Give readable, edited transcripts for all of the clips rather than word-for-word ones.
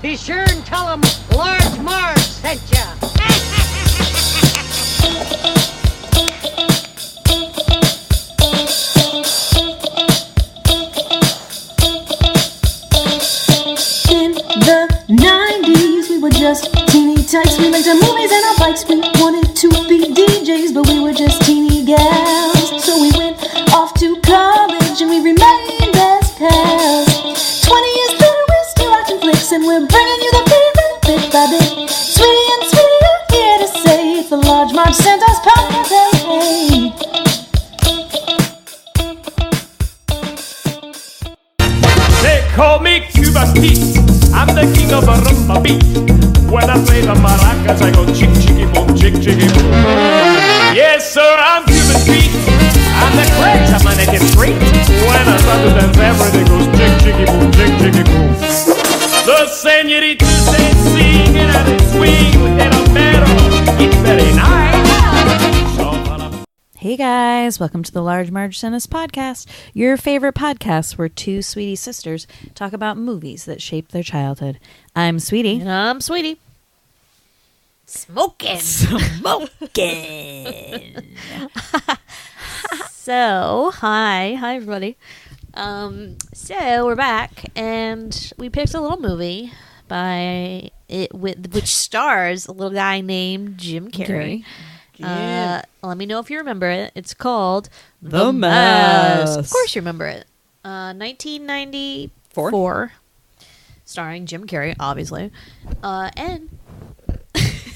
Be sure and tell them Large Marge sent ya. In the 90s, we were just teeny tykes. We rented movies and our bikes. We wanted to be DJs, but we were just teeny gals. So we went off to college and we remained as pals. 20 years later, we're still watching flicks and we're bringing you the feedback bit by bit. Sweety and Sweety are here to say it's the Large Marge Santa's Holiday. They call me Cuba Pete. I'm the king of a rumba beat. When I play the maracas, I go chick chicky boom, chick chicky boom. Yes, sir, I'm Cuban Pete. I'm the great Dominican street. When I start to dance, everything goes chick chicky boom, chick chicky boom. The senoritas, they sing and they swing with their romero. It's very nice. Hey guys, welcome to the Large Marge Tennis Podcast, your favorite podcast where two Sweety sisters talk about movies that shaped their childhood. I'm Sweety. And I'm Sweety. Smoking. So, hi everybody. So we're back, and we picked a little movie which stars a little guy named Jim Carrey. Yeah. Let me know if you remember it. It's called The Mask. Of course you remember it. 1994. Starring Jim Carrey, obviously. And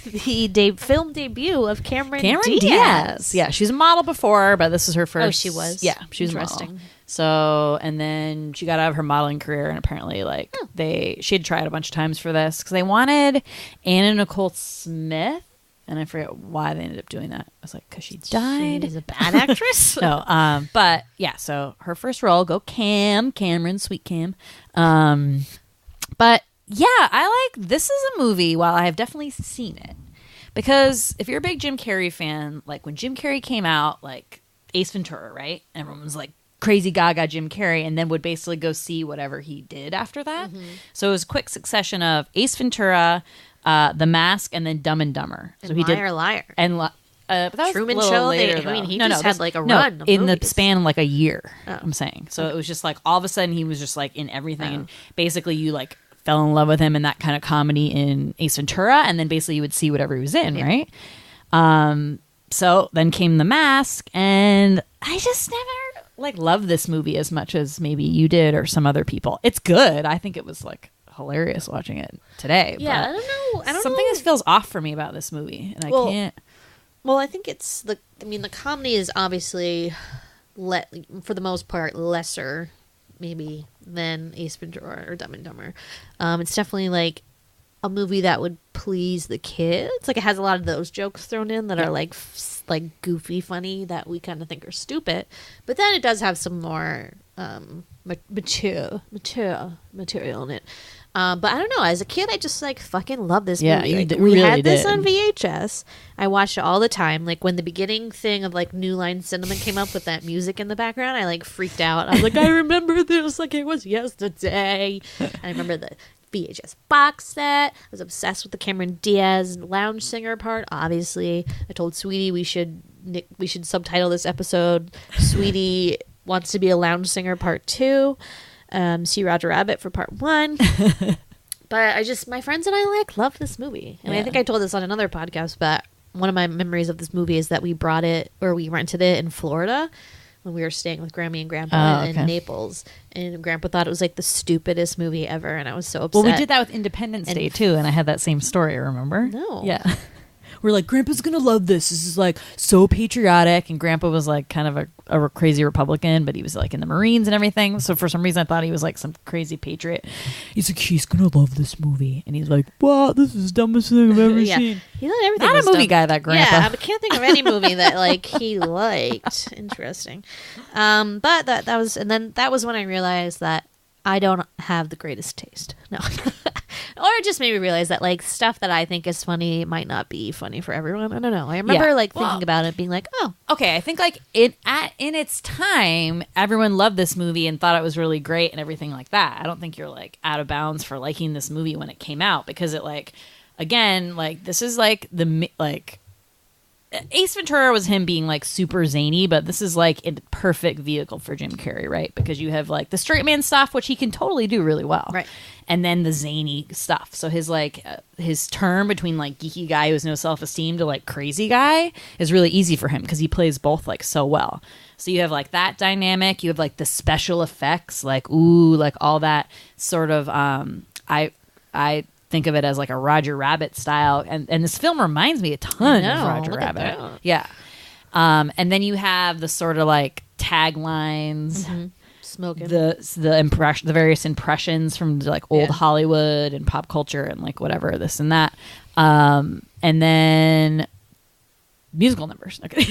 the film debut of Cameron Diaz. Yeah, she's a model before, but this is her first. Oh, she was? Yeah, she was Interesting. a model. So, and then she got out of her modeling career, and apparently, she had tried a bunch of times for this because they wanted Anna Nicole Smith. And I forget why they ended up doing that. I was like, because she died. She's a bad actress. No, but yeah, so her first role, Cameron, sweet Cam. But yeah, this is a movie, while I have definitely seen it. Because if you're a big Jim Carrey fan, like when Jim Carrey came out, like Ace Ventura, right? Everyone was like crazy gaga Jim Carrey, and then would basically go see whatever he did after that. Mm-hmm. So it was a quick succession of Ace Ventura, The Mask, and then Dumb and Dumber. And so he Liar, did Liar. And but that was Truman a little Show. later, He though. just had like a run of in movies. the span of like a year. Oh. I'm saying. So it was just like all of a sudden he was just like in everything, and basically you like fell in love with him in that kind of comedy in Ace Ventura, and then basically you would see whatever he was in, right? So then came The Mask, and I just never loved this movie as much as maybe you did or some other people. It's good. I think it was hilarious watching it today. Yeah, but I don't something know. just feels off for me about this movie, and I can't. Well, I think it's the comedy is obviously, for the most part, lesser maybe than Ace Ventura or Dumb and Dumber. It's definitely a movie that would please the kids. It has a lot of those jokes thrown in that are goofy funny that we kind of think are stupid, but then it does have some more mature material in it. But I don't know. As a kid, I just fucking love this movie. Yeah, we really had this did. on VHS. I watched it all the time. When the beginning thing of New Line Cinema came up with that music in the background, I freaked out. I was like, I remember this like it was yesterday. And I remember the VHS box set. I was obsessed with the Cameron Diaz lounge singer part. Obviously, I told Sweety we should subtitle this episode "Sweety Wants to Be a Lounge Singer Part 2." See Roger Rabbit for Part 1. But my friends and I love this movie. And I think I told this on another podcast, but one of my memories of this movie is that we rented it in Florida when we were staying with Grammy and Grandpa in Naples. And Grandpa thought it was the stupidest movie ever, and I was so upset. Well, we did that with Independence Day too, and I had that same story, remember? No. Yeah. We're like, Grandpa's gonna love this. This is so patriotic, and Grandpa was kind of a crazy Republican, but he was in the Marines and everything. So for some reason, I thought he was some crazy patriot. He's like, he's gonna love this movie, and he's like, wow, this is the dumbest thing I've ever seen. He thought everything Not was a movie dumb. guy, that Grandpa. Yeah, I can't think of any movie that he liked. Interesting. But that was when I realized that I don't have the greatest taste. No. Or it just made me realize that like stuff that I think is funny might not be funny for everyone. I don't know. I remember like thinking about it being like, oh. Okay, I think like in its time, everyone loved this movie and thought it was really great and everything like that. I don't think you're like out of bounds for liking this movie when it came out because it like, again, like this is like the like Ace Ventura was him being like super zany, but this is like a perfect vehicle for Jim Carrey, right? Because you have like the straight man stuff, which he can totally do really well, Right. And then the zany stuff. So his like his turn between like geeky guy who has no self-esteem to like crazy guy is really easy for him because he plays both like so well. So you have like that dynamic. You have like the special effects, like ooh, like all that sort of. I think of it as like a Roger Rabbit style, and this film reminds me a ton of Roger Rabbit. Yeah, and then you have the sort of like taglines. Mm-hmm. Smoking The various impressions from like old Hollywood and pop culture and like whatever this and that, and then musical numbers. Okay.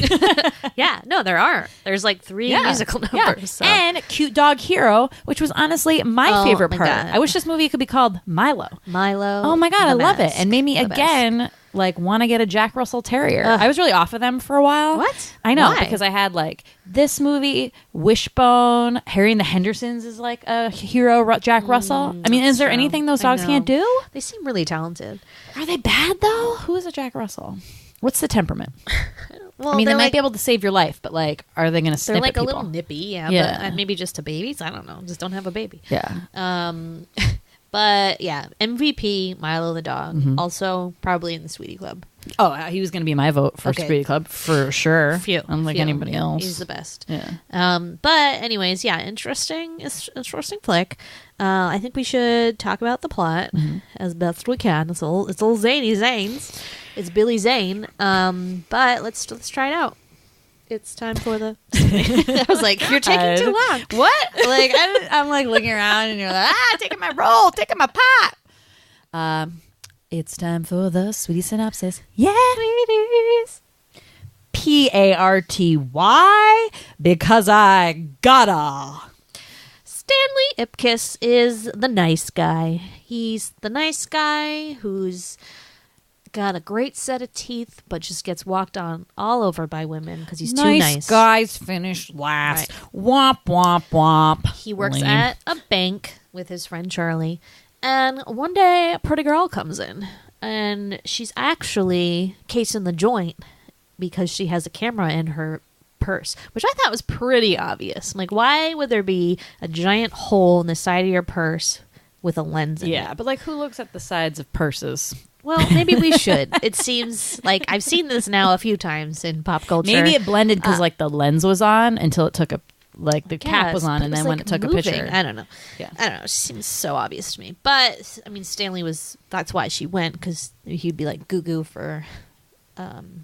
Yeah, no, there's like 3 musical numbers. Yeah. So. And Cute Dog Hero, which was honestly my favorite my part. God. I wish this movie could be called Milo. Oh my God, I love it. best. And made me The again like want to get a Jack Russell Terrier. I was really off of them for a while. What? I know, Why? because I had like this movie, Wishbone, Harry and the Hendersons is like a hero, Jack Russell. I mean, is there true. anything those I dogs know. can't do? They seem really talented. Are they bad though? Who is a Jack Russell? What's the temperament? Well, I mean, they they're might like, be able to save your life, but like, are they going to snip they're like at a people? little nippy, yeah. But maybe just to babies. I don't know. Just don't have a baby. Yeah. But yeah, MVP Milo the dog. Also probably in the Sweety Club. Oh, he was going to be my vote for Okay. Sweety Club for sure. Phew, Unlike phew. anybody else. He's the best. Yeah. But anyways, yeah, interesting flick. I think we should talk about the plot as best we can. It's all zany Zanes. It's Billy Zane. But let's try it out. It's time for the. I was like, you're taking too long. What? Like I'm like looking around and you're like, taking my role, taking my pot. It's time for the Sweetie synopsis. Yeah, Sweeties. Party because I gotta. Stanley Ipkiss is the nice guy. He's the nice guy who's got a great set of teeth, but just gets walked on all over by women because he's too nice. Guys finish last. Womp womp womp. He works Lame. at a bank with his friend Charlie, and one day a pretty girl comes in, and she's actually casing the joint because she has a camera in her purse, which I thought was pretty obvious. I'm like, why would there be a giant hole in the side of your purse with a lens in it? Yeah, but like who looks at the sides of purses? Well, maybe we should. It seems like I've seen this now a few times in pop culture. Maybe it blended because like the lens was on until it took a like the cap was Yes, on, but and it was, then when like, it took moving. a picture. I don't know. Yeah. I don't know. It seems so obvious to me. But I mean, Stanley was. That's why she went, because he'd be like goo goo for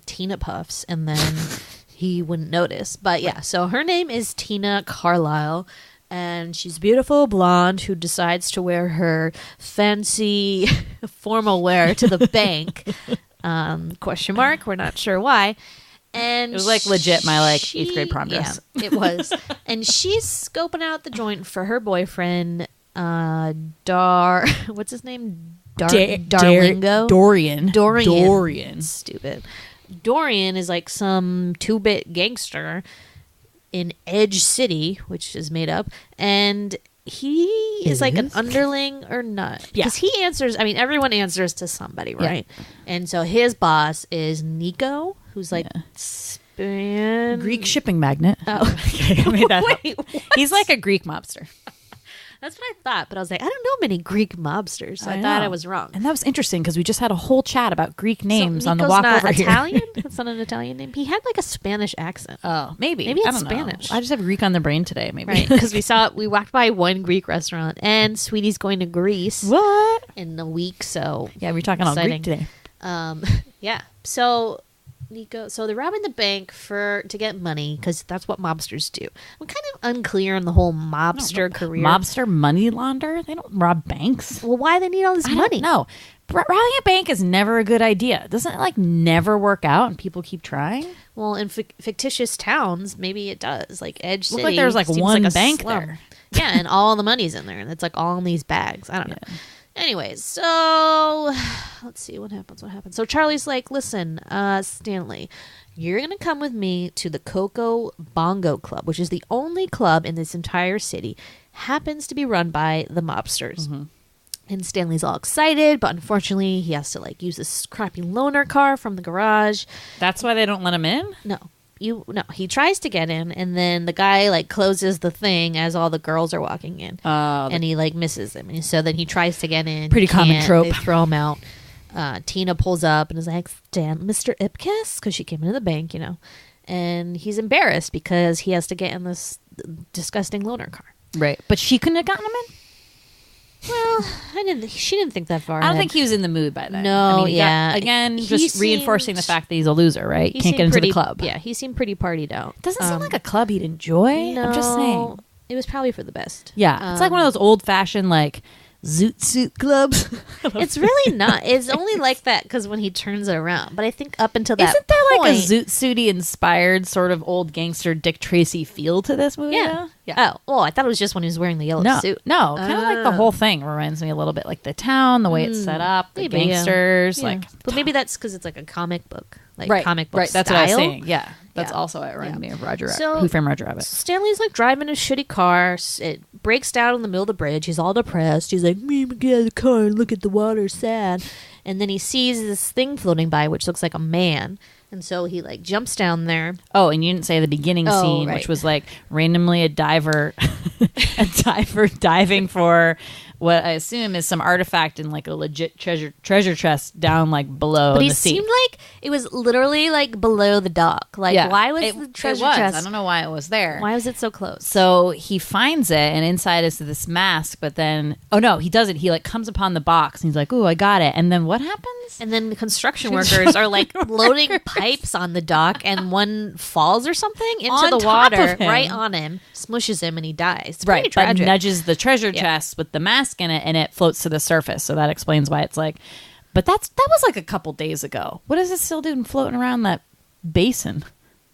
Tina Puffs, and then he wouldn't notice. But yeah, so her name is Tina Carlisle. And she's a beautiful blonde who decides to wear her fancy formal wear to the bank. Question mark. We're not sure why. And It was like legit my like 8th grade prom dress. Yeah, it was. And she's scoping out the joint for her boyfriend, what's his name? Darlingo? Dorian. Stupid. Dorian is like some 2-bit gangster in Edge City, which is made up, and he is like an underling or not. Yeah. Because he answers, I mean, everyone answers to somebody, right? And so his boss is Nico, who's like Greek shipping magnet. Oh. Okay, I made that up. Wait, what? He's like a Greek mobster. That's what I thought, but I was like, I don't know many Greek mobsters, so I thought know. I was wrong. And that was interesting because we just had a whole chat about Greek names So on the Nico's walk not over here. Italian? That's not an Italian name. He had like a Spanish accent. Oh, maybe. Maybe I it's don't Spanish. know. I just have Greek on the brain today, maybe. Right, because we walked by one Greek restaurant, and Sweetie's going to Greece What? in a week, so Yeah, we're talking all Exciting. Greek today. yeah. So Nico, so they're robbing the bank to get money because that's what mobsters do. I'm kind of unclear on the whole mobster career. Mobster money launder? They don't rob banks. Well, why they need all this money? No. Robbing a bank is never a good idea. Doesn't it like never work out and people keep trying? Well, in fictitious towns, maybe it does. Like Edge City, Looked like there was like seems one a bank slum. there. Yeah, and all the money's in there, and it's like all in these bags. I don't know. Anyways, so let's see what happens. So Charlie's like, listen, Stanley, you're going to come with me to the Coco Bongo Club, which is the only club in this entire city. Happens to be run by the mobsters. Mm-hmm. And Stanley's all excited, but unfortunately he has to like use this crappy loaner car from the garage. That's why they don't let him in? No. He tries to get in, and then the guy like closes the thing as all the girls are walking in, and he like misses them. And so then he tries to get in. Pretty common trope. They throw him out. Tina pulls up and is like, Mr. Ipkiss, because she came into the bank, and he's embarrassed because he has to get in this disgusting loaner car. Right, but she couldn't have gotten him in. Well, she didn't think that far. I don't ahead. think he was in the mood by then. No, I mean, again, just reinforcing the fact that he's a loser, right? Can't get into the club. Yeah, he seemed pretty partied out. Doesn't seem like a club he'd enjoy. No, I'm just saying. It was probably for the best. Yeah, it's like one of those old-fashioned, like, zoot suit clubs. It's really not. It's only like that because when he turns it around. But I think up until that Isn't there point, like a zoot suity inspired sort of old gangster Dick Tracy feel to this movie? Yeah. Though? Yeah. Oh, well, I thought it was just when he was wearing the yellow suit. No, kind of like the whole thing reminds me a little bit like the town, the way it's set up, the maybe, gangsters, yeah. like. But maybe that's because it's like a comic book, Right, comic book right. style. That's what I was saying. Yeah, that's Yeah. also what it reminded me of Roger Rabbit. So- Who Framed Roger Rabbit? Stanley's like driving a shitty car. It breaks down in the middle of the bridge. He's all depressed. He's like, "Me, get out of the car and look at the water, sad." And then he sees this thing floating by, which looks like a man. And so he like jumps down there. Oh, and you didn't say the beginning scene, right. which was like randomly a diver diving for what I assume is some artifact in like a legit treasure chest down like below But he the sea. seemed like it was literally like below the dock. Like, why was the treasure chest? I don't know why it was there. Why was it so close? So he finds it, and inside is this mask. But then, oh no, he doesn't. He like comes upon the box, and he's like, "Ooh, I got it." And then what happens? And then the construction workers are like loading pipes on the dock, and one falls or something into On the top water of him. right on him, smushes him, and he dies. It's Right, pretty but tragic. nudges the treasure Yeah. chest with the mask in it, and it floats to the surface. So that explains why it's like. But that was like a couple days ago. What is it still doing floating around that basin?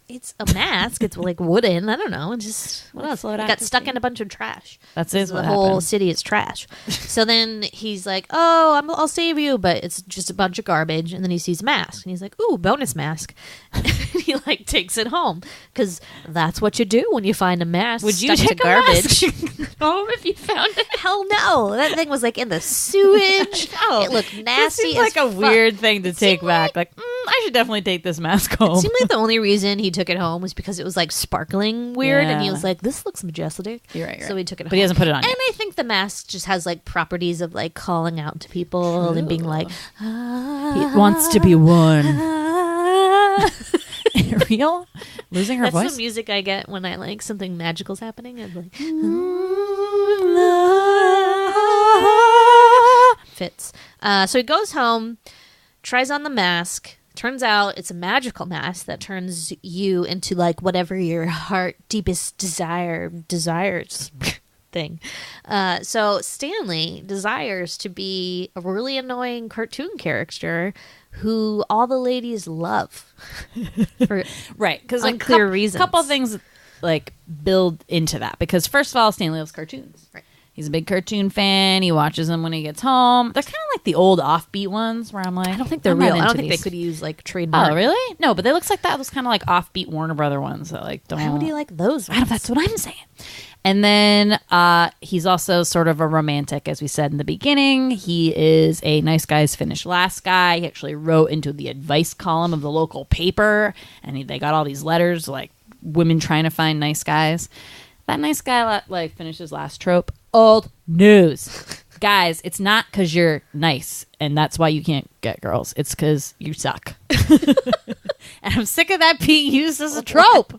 It's a mask. It's like wooden. I don't know. It's just what else? float It out got to stuck sea. in a bunch of trash. That's Because it. the What whole happened. city is trash. So then he's like, "Oh, I'll save you," but it's just a bunch of garbage. And then he sees a mask, and he's like, "Ooh, bonus mask." And he like takes it home because that's what you do when you find a mask. Would you stuck to take a garbage? mask home if you found it? Hell no! That thing was like in the sewage. No. It looked It nasty. seems like a as fuck. weird thing to take seemed back. Like, I should definitely take this mask home. It seemed like the only reason he took it home was because it was like sparkling weird, and he Yeah. was like, "This looks majestic." You're right. So he took it home. But he hasn't put it on And yet. I think the mask just has like properties of like calling out to people and being like, He wants to be one. Real? Losing her That's voice? the music I get when I like something magical's happening. I'm like, fits. So he goes home, tries on the mask. Turns out it's a magical mask that turns you into like whatever your heart deepest desires thing. So Stanley desires to be a really annoying cartoon character who all the ladies love for Right, because like unclear reasons. couple things like build into that. Because first of all, Stanley loves cartoons. Right. He's a big cartoon fan. He watches them when he gets home. They're kind of like the old offbeat ones where I'm like, I don't think they're I'm not real. I don't into think these. they could use like trademark. Oh, really? No, but they looks like that. Those kind of like offbeat Warner Brother ones that like don't. How do you like those I don't, ones? that's what I'm saying. And then he's also sort of a romantic, as we said in the beginning. He is a nice guys finish last guy. He actually wrote into the advice column of the local paper, and they got all these letters like women trying to find nice guys. That nice guy like finishes last trope. Old news. Guys, it's not because you're nice and that's why you can't get girls. It's because you suck. And I'm sick of that being used as a trope.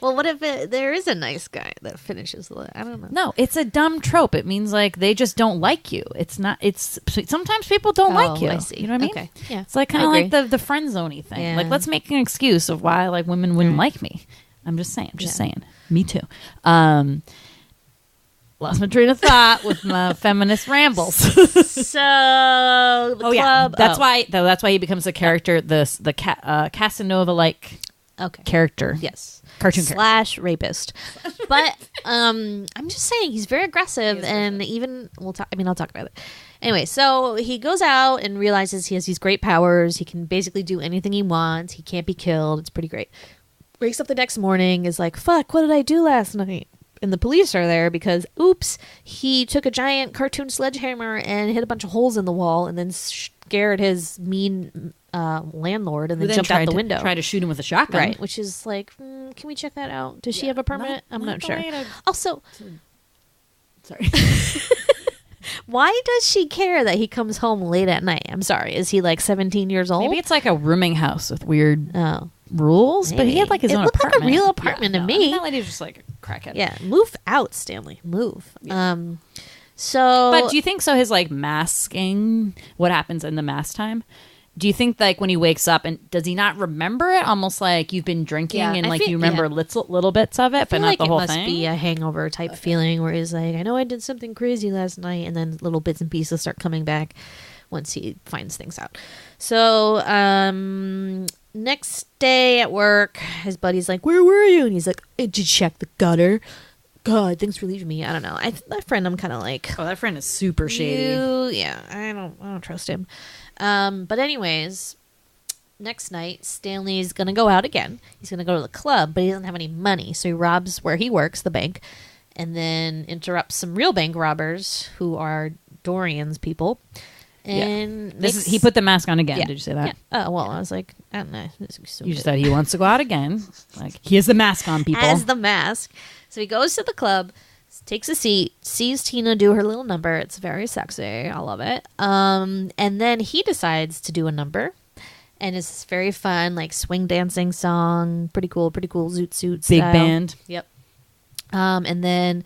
Well, what if there is a nice guy that finishes the I don't know. No, it's a dumb trope. It means like they just don't like you. It's not. It's sometimes people don't like you. I see. You know what I mean? Okay. Yeah. It's like kind I of agree. like the friend zoney thing. Yeah. Like let's make an excuse of why like women wouldn't like me. I'm just saying. Just saying. Me too. Lost my train of thought with my feminist rambles. So the club. That's why. Though that's why he becomes a character. The Casanova like character. Yes. Cartoon / rapist. But I'm just saying he's very aggressive and even I'll talk about it. Anyway, so he goes out and realizes he has these great powers. He can basically do anything he wants. He can't be killed. It's pretty great. Wakes up the next morning, is like, fuck, what did I do last night? And the police are there because, oops, he took a giant cartoon sledgehammer and hit a bunch of holes in the wall and then scared his mean landlord and then jumped out the window. Tried to shoot him with a shotgun. Right, which is like, can we check that out? Does she have a permit? I'm not sure. Also, sorry. why does she care that he comes home late at night? I'm sorry. Is he like 17 years old? Maybe it's like a rooming house with weird rules, but he had like his own apartment. It looked like a real apartment to me. That lady's just like a crackhead. Yeah, move out, Stanley. Move. Yeah. So, but do you think so? His like masking, what happens in the mask time? Do you think like when he wakes up and does he not remember it? Almost like you've been drinking and like you remember little bits of it, but not the whole thing. It must be a hangover type feeling where he's like, I know I did something crazy last night, and then little bits and pieces start coming back once he finds things out. So next day at work, his buddy's like, where were you? And he's like, I did check the gutter. God, thanks for leaving me. I don't know. That friend, I'm kind of like, that friend is super shady. Yeah, I don't trust him. But anyways, next night, Stanley's gonna go out again. He's gonna go to the club, but he doesn't have any money, so he robs where he works, the bank, and then interrupts some real bank robbers who are Dorian's people. And he put the mask on again. Yeah. Did you say that? Yeah. Oh, well, I was like, I don't know. You just said he wants to go out again. Like, he has the mask on, people. Has the mask. So he goes to the club, takes a seat, sees Tina do her little number. It's very sexy. I love it. And then he decides to do a number. And it's very fun, like swing dancing song. Pretty cool, zoot suit style. Big band. Yep. And then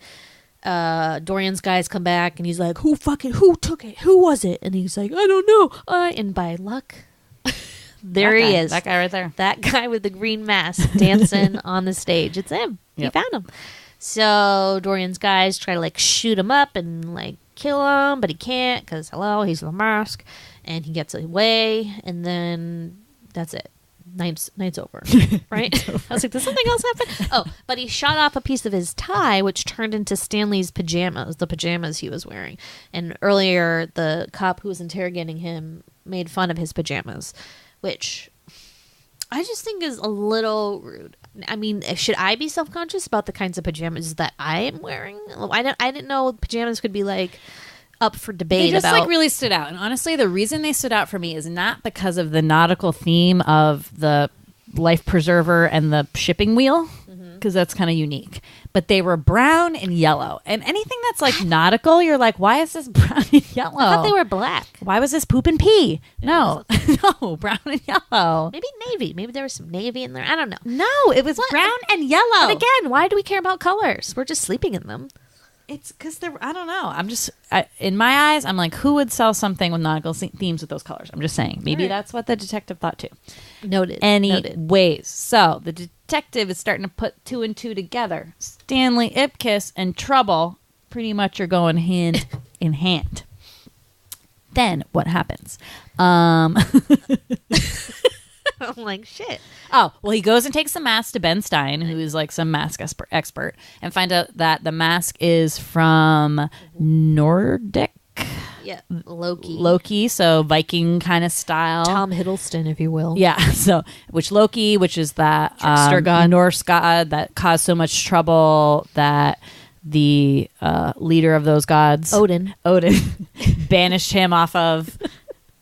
Dorian's guys come back and he's like, who took it? Who was it? And he's like, I don't know. And by luck, there he is. That guy right there. That guy with the green mask dancing on the stage. It's him. Yep. He found him. So Dorian's guys try to like shoot him up and like kill him, but he can't because he's the mask, and he gets away, and then that's it. Night's over, right? I was like, does something else happen? Oh, but he shot off a piece of his tie, which turned into Stanley's pajamas, the pajamas he was wearing. And earlier, the cop who was interrogating him made fun of his pajamas, which I just think is a little rude. I mean, should I be self-conscious about the kinds of pajamas that I am wearing? I didn't know pajamas could be like up for debate. They just like really stood out. And honestly, the reason they stood out for me is not because of the nautical theme of the life preserver and the shipping wheel, because that's kind of unique. But they were brown and yellow. And anything that's like nautical, you're like, why is this brown and yellow? I thought they were black. Why was this poop and pee? No, no, brown and yellow. Maybe navy. Maybe there was some navy in there. I don't know. No, it was brown and yellow. But again, why do we care about colors? We're just sleeping in them. It's because I don't know. In my eyes, I'm like, who would sell something with nautical themes with those colors? I'm just saying. Maybe that's what the detective thought too. Noted. Anyways, so the detective is starting to put two and two together. Stanley Ipkiss and Trouble pretty much are going hand in hand. Then what happens? I'm like, shit. Oh, well, he goes and takes the mask to Ben Stein, who is like some mask expert, and find out that the mask is from Nordic. Yeah, Loki. Loki, so Viking kind of style. Tom Hiddleston, if you will. Yeah, so which is that trickster god, Norse god that caused so much trouble that the leader of those gods, Odin, banished him off of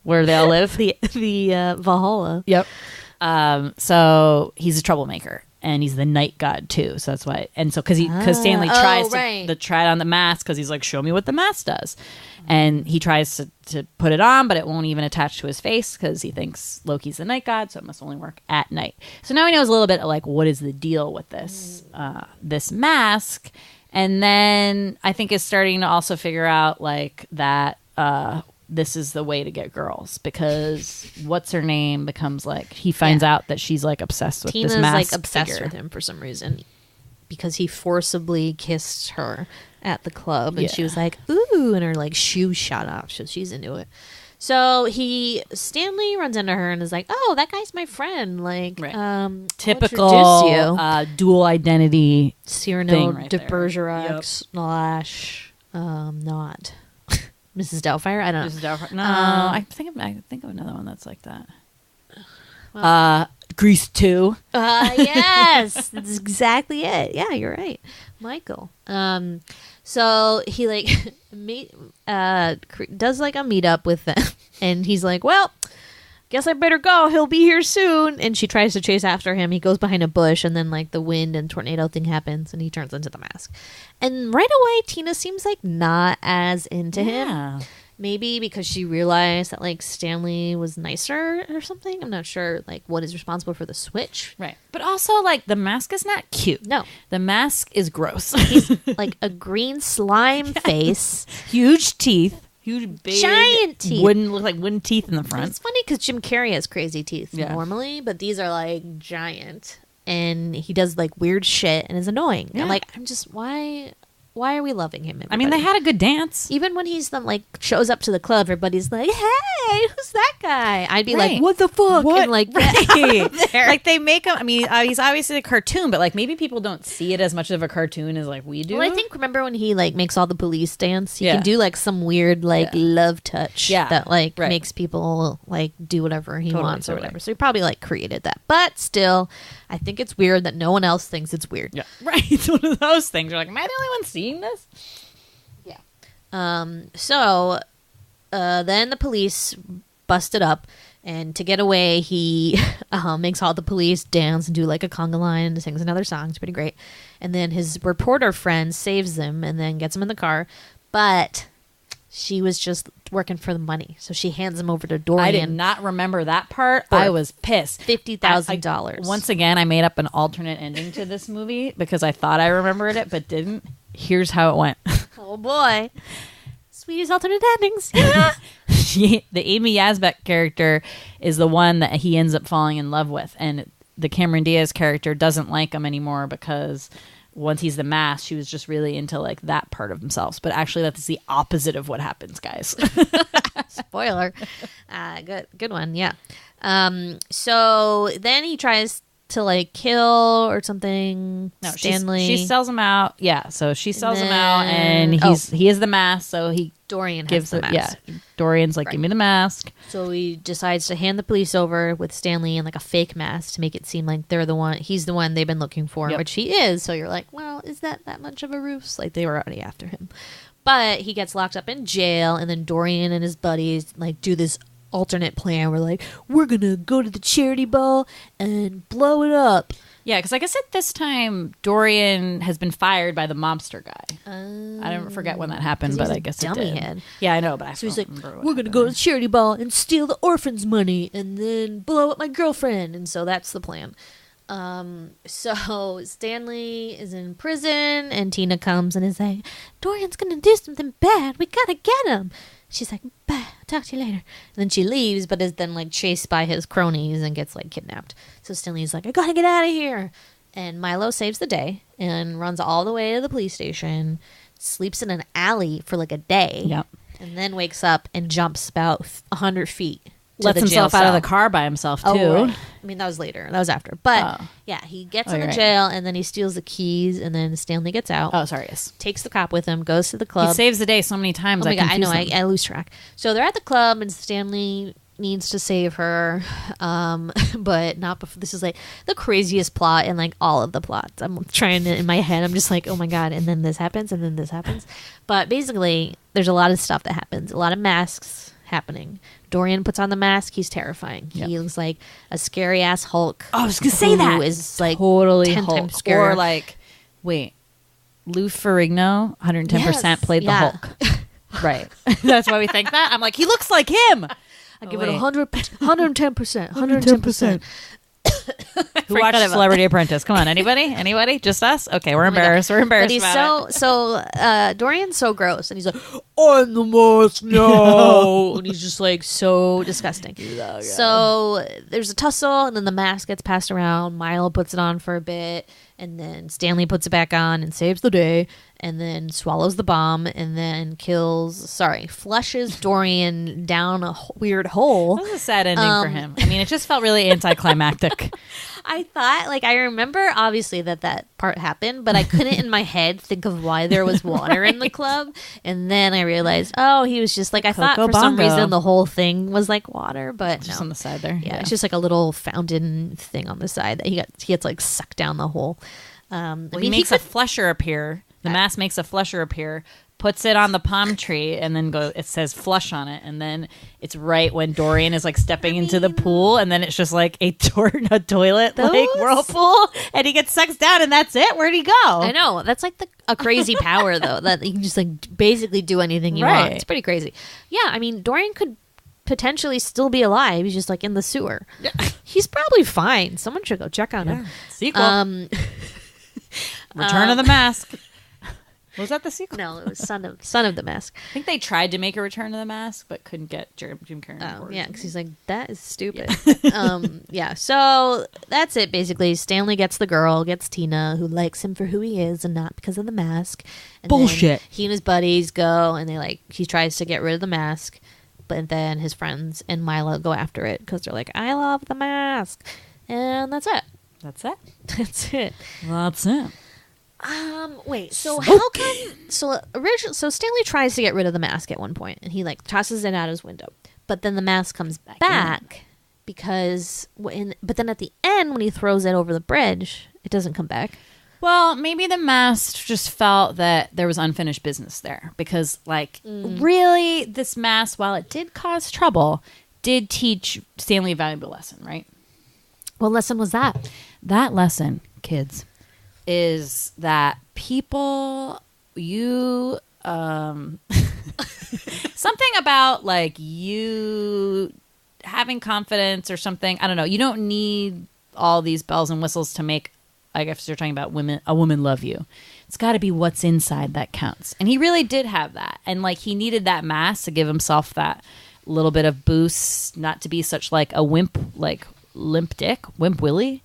where they all live, the Valhalla. Yep. So he's a troublemaker, and he's the night god too. So that's why. And so because Stanley tries to try it on the mask because he's like, show me what the mask does, and he tries to put it on, but it won't even attach to his face because he thinks Loki's the night god, so it must only work at night. So now he knows a little bit of like what is the deal with this this mask, and then I think is starting to also figure out like that. This is the way to get girls because what's her name becomes like he finds out that she's like obsessed with Tina's this mask like obsessed figure. with him for some reason because he forcibly kissed her at the club and she was like ooh, and her like shoe shot off, so she's into it. So Stanley runs into her and is like, "Oh, that guy's my friend." Like, typical I'll introduce you. dual identity Cyrano right de there. Bergerac slash not Mrs. Doubtfire. I don't know. No, I think of another one that's like that. Grease 2. Yes, that's exactly it. Yeah, you're right, Michael. So he like does like a meetup with them, and he's like, "Well, guess I better go. He'll be here soon." And she tries to chase after him. He goes behind a bush, and then like the wind and tornado thing happens, and he turns into the mask. And right away, Tina seems like not as into him. Maybe because she realized that like Stanley was nicer or something. I'm not sure like what is responsible for the switch. Right. But also like the mask is not cute. No. The mask is gross. He's like a green slime face. Huge teeth. Huge big Giant teeth. Wooden teeth in the front. It's funny because Jim Carrey has crazy teeth normally, but these are like giant. And he does like weird shit and is annoying. Yeah. I'm like, why are we loving him? I mean, they had a good dance. Even when he's like shows up to the club, everybody's like, "Hey, who's that guy?" I'd be like, "What the fuck?" What? And like, like they make him. I mean, he's obviously a cartoon, but like maybe people don't see it as much of a cartoon as like we do. Well, I think remember when he like makes all the police dance, he Yeah. can do like some weird like love touch that like Right. makes people like do whatever he wants or totally. whatever. So he probably like created that. But still, I think it's weird that no one else thinks it's weird. Yeah, right. It's one of those things. You're like, am I the only one seeing this? So then the police busted up, and to get away, he makes all the police dance and do like a conga line and sings another song. It's pretty great. And then his reporter friend saves him and then gets him in the car. But she was just working for the money, so she hands him over to Dorian. I did not remember that part. I was pissed. $50,000. Once again, I made up an alternate ending to this movie because I thought I remembered it, but didn't. Here's how it went. Oh boy. Sweetie's alternate endings. The Amy Yazbek character is the one that he ends up falling in love with, and the Cameron Diaz character doesn't like him anymore because once he's the mask, she was just really into like that part of themselves. But actually, that's the opposite of what happens, guys. Spoiler. Good one. Yeah. So then he tries to like kill or something. No, Stanley. she sells him out. Yeah, so she sells him out, then- and he is the mask. So he Dorian gives has the mask. Yeah, Dorian's like, give me the mask. So he decides to hand the police over with Stanley and like a fake mask to make it seem like he's the one they've been looking for, Yep. which he is. So you're like, well, is that much of a ruse? Like they were already after him. But he gets locked up in jail, and then Dorian and his buddies like do this alternate plan. We're like, we're gonna go to the charity ball and blow it up. Yeah, because I guess at this time Dorian has been fired by the mobster guy. I don't forget when that happened, but I guess it dummy did. head. Yeah, I know, but I So he's don't like, remember what we're gonna happened go to there. the charity ball and steal the orphans' money and then blow up my girlfriend. And so that's the plan. So Stanley is in prison, and Tina comes and is like, Dorian's gonna do something bad. We gotta get him. She's like, bye, I'll talk to you later. And then she leaves, but is then like chased by his cronies and gets like kidnapped. So Stanley's like, I gotta get out of here. And Milo saves the day and runs all the way to the police station, sleeps in an alley for like a day, Yep. and then wakes up and jumps about 100 feet. to Lets the jail himself out of cell. the car by himself too. Oh, right. I mean, that was later. That was after. But Oh. yeah, he gets Oh, in the you're right. jail, and then he steals the keys, and then Stanley gets out, Oh, sorry. Yes. takes the cop with him, goes to the club. He saves the day so many times. Oh my god, I know, confuse him. I lose track. So they're at the club, and Stanley needs to save her, but not before. This is like the craziest plot in like all of the plots. I'm trying to in my head. I'm just like, oh my god, and then this happens, and then this happens. But basically, there's a lot of stuff that happens. A lot of masks happening. Dorian puts on the mask. He's terrifying. Yep. He looks like a scary ass Hulk. Oh, I was gonna say that. Who is like totally 10 Hulk. times scarier. Or like, wait, Lou Ferrigno, 110% Yes, played the yeah. Hulk. Right. That's why we think that. I'm like, he looks like him. I give wait. it 110%. 110%. Who watched Celebrity Apprentice? Come on, anybody? Just us? Okay, we're embarrassed. We're embarrassed. But he's about it. Dorian's so gross, and he's like, I'm the mask, no, and he's just like so disgusting. So there's a tussle, and then the mask gets passed around. Milo puts it on for a bit, And then Stanley puts it back on and saves the day, and then swallows the bomb, and then flushes Dorian down a weird hole. That was a sad ending for him. I mean, it just felt really anticlimactic. I thought, like, I remember obviously that part happened, but I couldn't in my head think of why there was water in the club. And then I realized, he was just like, I thought for some reason the whole thing was like water, but Just no. on the side there. Yeah, it's just like a little fountain thing on the side that he gets like sucked down the hole. He makes a flesher appear. The mask makes a flesher appear, puts it on the palm tree, and then it says flush on it. And then it's right when Dorian is like stepping into the pool, and then it's just like a toilet like whirlpool, and he gets sucked down, and that's it. Where'd he go? I know. That's like a crazy power, though, that you can just like basically do anything you want. It's pretty crazy. Yeah, I mean, Dorian could potentially still be alive. He's just like in the sewer. Yeah. He's probably fine. Someone should go check on him. Sequel. Return of the Mask. Was that the sequel? No, it was Son of the Mask. I think they tried to make a Return of the Mask, but couldn't get Jim Carrey on board. Yeah, because he's like, that is stupid. Yeah, so that's it, basically. Stanley gets the girl, gets Tina, who likes him for who he is and not because of the mask. And Bullshit. Then he and his buddies go, and he tries to get rid of the mask, but then his friends and Mila go after it because they're like, I love the mask. And that's it. That's it. That's it. That's it. Wait, so how come so Stanley tries to get rid of the mask at one point, and he like tosses it out his window, but then the mask comes back because but then at the end when he throws it over the bridge, it doesn't come back. Well, maybe the mask just felt that there was unfinished business there because really this mask, while it did cause trouble, did teach Stanley a valuable lesson, right? What lesson was that? That lesson, kids, is that people, something about like you having confidence or something. I don't know. You don't need all these bells and whistles to make, I guess you're talking about a woman love you. It's got to be what's inside that counts. And he really did have that. And like he needed that mask to give himself that little bit of boost, not to be such like a wimp, like limp dick, wimp willy.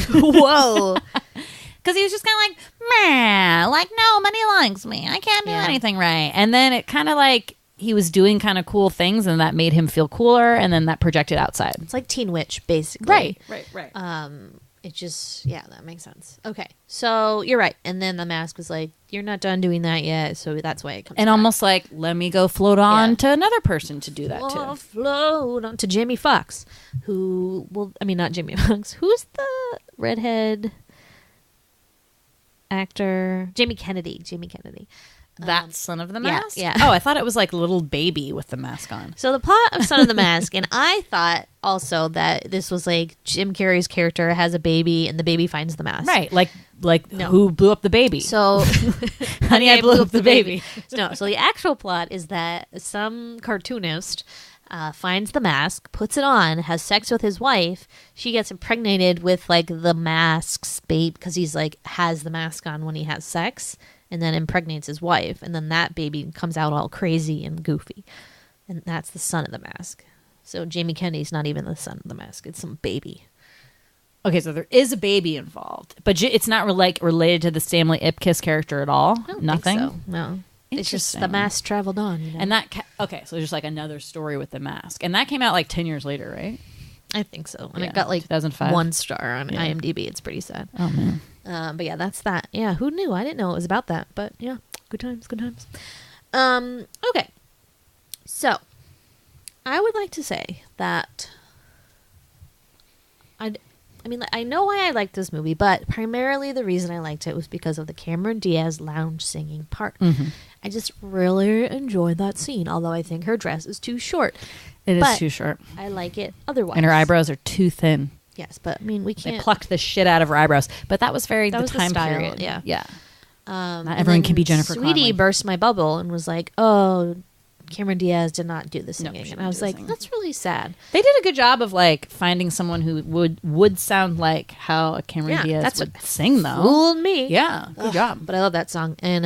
Whoa. Because he was just kind of like, meh, like, nobody likes me. I can't do anything right. And then it kind of like he was doing kind of cool things, and that made him feel cooler, and then that projected outside. It's like Teen Witch, basically. Right. It just, that makes sense. Okay, so you're right. And then the mask was like, you're not done doing that yet, so that's why it comes and back. Almost like, let me go float on to another person to do that too. Float on to Jamie Foxx, not Jamie Foxx. Who's the redhead actor? Jamie Kennedy. That Son of the Mask? Yeah. Oh, I thought it was like little baby with the mask on. So the plot of Son of the Mask, and I thought also that this was like Jim Carrey's character has a baby and the baby finds the mask. Right. Like who blew up the baby? So Honey, I blew up the baby. No, so the actual plot is that some cartoonist finds the mask, puts it on, has sex with his wife. She gets impregnated with like the mask's bait because he's like has the mask on when he has sex, and then impregnates his wife, and then that baby comes out all crazy and goofy, and that's the son of the mask. So Jamie Kennedy's not even the son of the mask; it's some baby. Okay, so there is a baby involved, but it's not related to the Stanley Ipkiss character at all. I don't Nothing. think so. No. It's just the mask traveled on. You know? And that so just like another story with the mask, and that came out like 10 years later, right? I think so. And it got like 2005. 1 star on IMDb. It's pretty sad. Oh man. But yeah, that's that. Yeah, who knew? I didn't know it was about that. But yeah, good times. Okay. So, I would like to say that I know why I liked this movie, but primarily the reason I liked it was because of the Cameron Diaz lounge singing part. Mm-hmm. I just really enjoyed that scene, although I think her dress is too short. It is too short. I like it otherwise. And her eyebrows are too thin. Yes, but I mean, we can't. They plucked the shit out of her eyebrows. But that was the time style, period. yeah. Yeah. Not everyone can be Jennifer Sweety Connelly. burst my bubble and was like, "Oh, Cameron Diaz did not do the singing," she and didn't I was do the like, singing. "That's really sad." They did a good job of like finding someone who would sound like how a Cameron Diaz would sing, though. Fooled me. Yeah, good job. But I love that song, and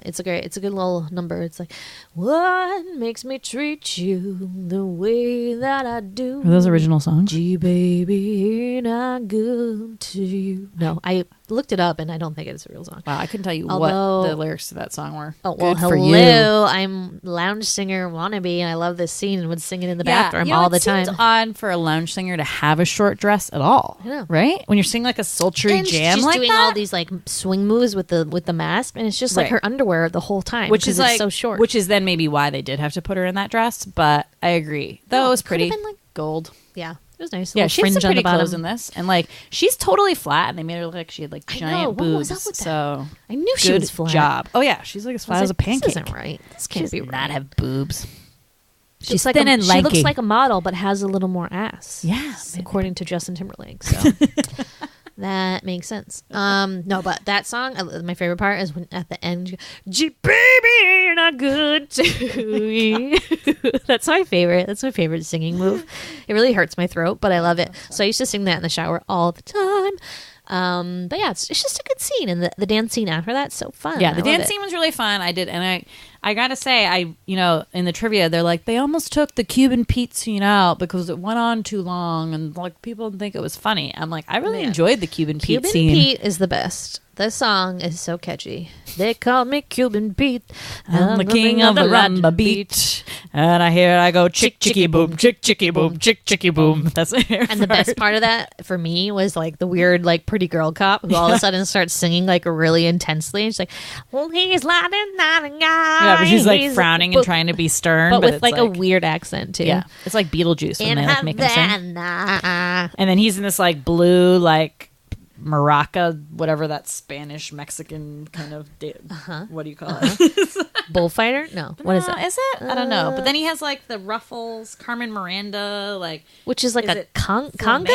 it's a good little number. It's like, "What makes me treat you the way that I do?" Are those original songs? Gee, baby, ain't I good to you? No, I looked it up, and I don't think it's a real song. Wow, I couldn't tell you Although- what the lyrics to that song were. Oh, well, Good for you. hello. I'm lounge singer wannabe, and I love this scene and would sing it in the bathroom all the time. It seems odd for a lounge singer to have a short dress at all. I know. Right? When you're singing like a sultry And jam she's like doing that. all these like swing moves with the mask, and it's just like Right. her underwear the whole time, which is it's like so short. Which is then maybe why they did have to put her in that dress. But I agree. Though Oh, it was it could have pretty been, like- gold. yeah, it was nice. Yeah, Little she has some fringe on pretty the bottom. clothes in this, and like she's totally flat, and they made her look like she had like I giant know, what boobs. was up with that? So I knew she good was flat. job. Oh yeah, she's like as I flat was as a like, pancake. This isn't right. This can't She be does right. not have boobs. She's like thin and she lanky. looks like a model, but has a little more ass. Yes. according to Justin Timberlake. So that makes sense. No, but that song, my favorite part is when at the end, "Gee, baby, you're not good to me." That's my favorite. That's my favorite singing move. It really hurts my throat, but I love it. So I used to sing that in the shower all the time. But yeah, it's just a good scene, and the dance scene after that's so fun. Yeah, I the love dance it. scene was really fun. I did, and I gotta say, in the trivia, they're like, they almost took the Cuban Pete scene out because it went on too long, and like people didn't think it was funny. I'm like, I really Yeah. enjoyed the Cuban Pete Cuban scene. Pete is the best. This song is so catchy. They call me Cuban Pete. I'm the king of the rumba beat, and I go chick chicky boom, chick chicky boom, chick chicky boom. That's And the best part of that for me was like the weird, like pretty girl cop who all of a sudden starts singing like really intensely. And she's like, "Well, he's not a guy." Yeah, but she's like He's- frowning but- and trying to be stern, but with it's like a weird accent too. yeah, it's like Beetlejuice when And they like make him sing. Havana. And then he's in this like blue like maraca, whatever that Spanish Mexican kind of what do you call it? Bullfighter? No, what is it? Is it? I don't know. But then he has like the ruffles, Carmen Miranda, like Which is like is a it conga? flamenco?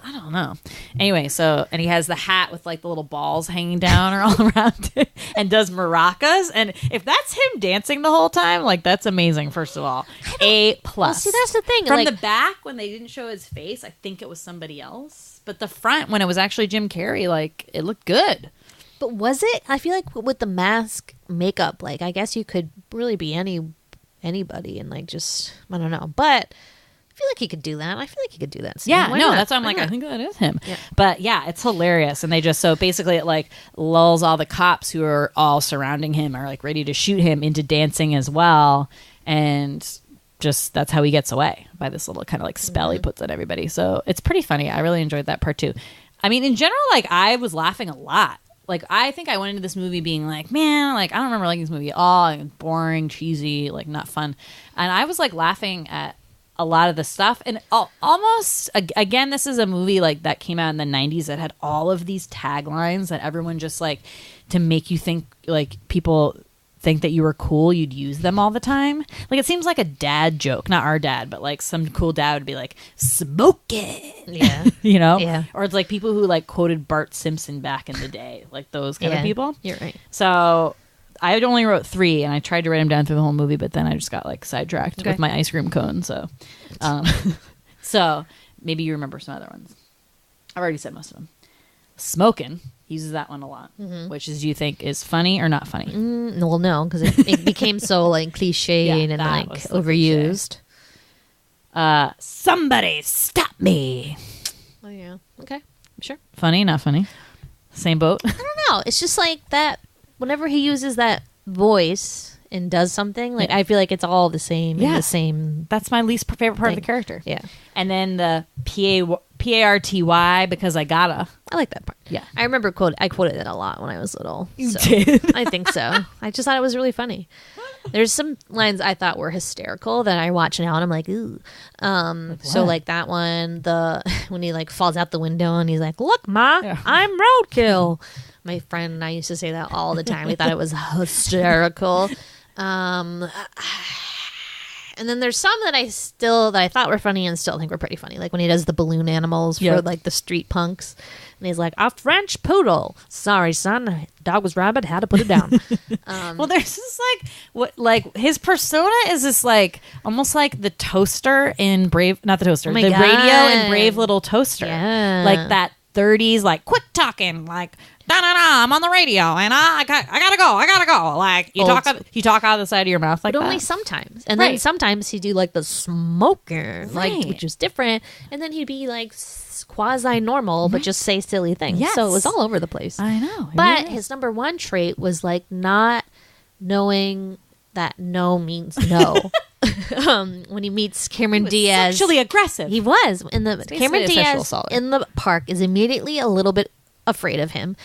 I don't know. Anyway, so and he has the hat with like the little balls hanging down or all around it, and does maracas. And if that's him dancing the whole time, like that's amazing. First of all, A+. Well, see, that's the thing. From like, the back, when they didn't show his face, I think it was somebody else. But the front, when it was actually Jim Carrey, like it looked good. but was it? I feel like with the mask makeup, like I guess you could really be anybody and like just I don't know. But I feel like he could do that. I feel like he could do that. scene. Yeah, Why no, not? that's why I'm Why like, I not? think that is him. Yeah. But yeah, it's hilarious. And they just, so basically it like lulls all the cops who are all surrounding him are like ready to shoot him into dancing as well. And just, that's how he gets away by this little kind of like spell he puts on everybody. So it's pretty funny. I really enjoyed that part too. I mean, in general, like I was laughing a lot. Like, I think I went into this movie being like, man, like, I don't remember liking this movie at all. Like, it's boring, cheesy, like, not fun. And I was, like, laughing at a lot of the stuff. And almost, again, this is a movie, like, that came out in the 90s that had all of these taglines that everyone just, like, to make you think, like, people think that you were cool, you'd use them all the time. Like, it seems like a dad joke. Not our dad, but, like, some cool dad would be like, smoke it. Yeah. You know? Yeah. Or it's like people who like quoted Bart Simpson back in the day, like those kind of people. You're right. So I only wrote 3, and I tried to write them down through the whole movie, but then I just got like sidetracked Okay. with my ice cream cone. So, so maybe you remember some other ones. I've already said most of them. Smoking, he uses that one a lot, which is, you think is funny or not funny? Well, no, because it became so like cliche Yeah, and that like was the overused. Somebody stop me. Oh yeah. Okay. Sure. Funny, not funny. Same boat. I don't know. It's just like that. Whenever he uses that voice and does something, like I feel like it's all the same. Yeah. In the same. That's my least favorite part of the Thing. character. Yeah. And then the P-A-R-T-Y, because I gotta. I like that part. Yeah. I remember I quoted it a lot when I was little. You so did? I think so. I just thought it was really funny. There's some lines I thought were hysterical that I watch now and I'm like, ooh. So what? like that one, when he like falls out the window and he's like, look, Ma, Yeah. I'm roadkill. My friend and I used to say that all the time. We thought it was hysterical. And then there's some that I thought were funny and still think were pretty funny. Like when he does the balloon animals Yeah. for like the street punks. And he's like, a French poodle. Sorry, son. Dog was rabid. Had to put it down. Well, there's this like his persona is this like almost like the toaster in Brave, not the toaster, Oh my the God. radio in Brave Little Toaster. Yeah. Like that 30s, like quick talking, like I'm on the radio, and I gotta go. Like you talk out of the side of your mouth like But that. only sometimes. And then sometimes he'd do like the smoker, like Right. which was different. And then he'd be like quasi normal, but just say silly things. Yes. So it was all over the place. I know. But his number one trait was like not knowing that no means no. When he meets Cameron Diaz, sexually aggressive. he was in the basically Cameron a sexual Diaz assault. in the park is immediately a little bit afraid of him,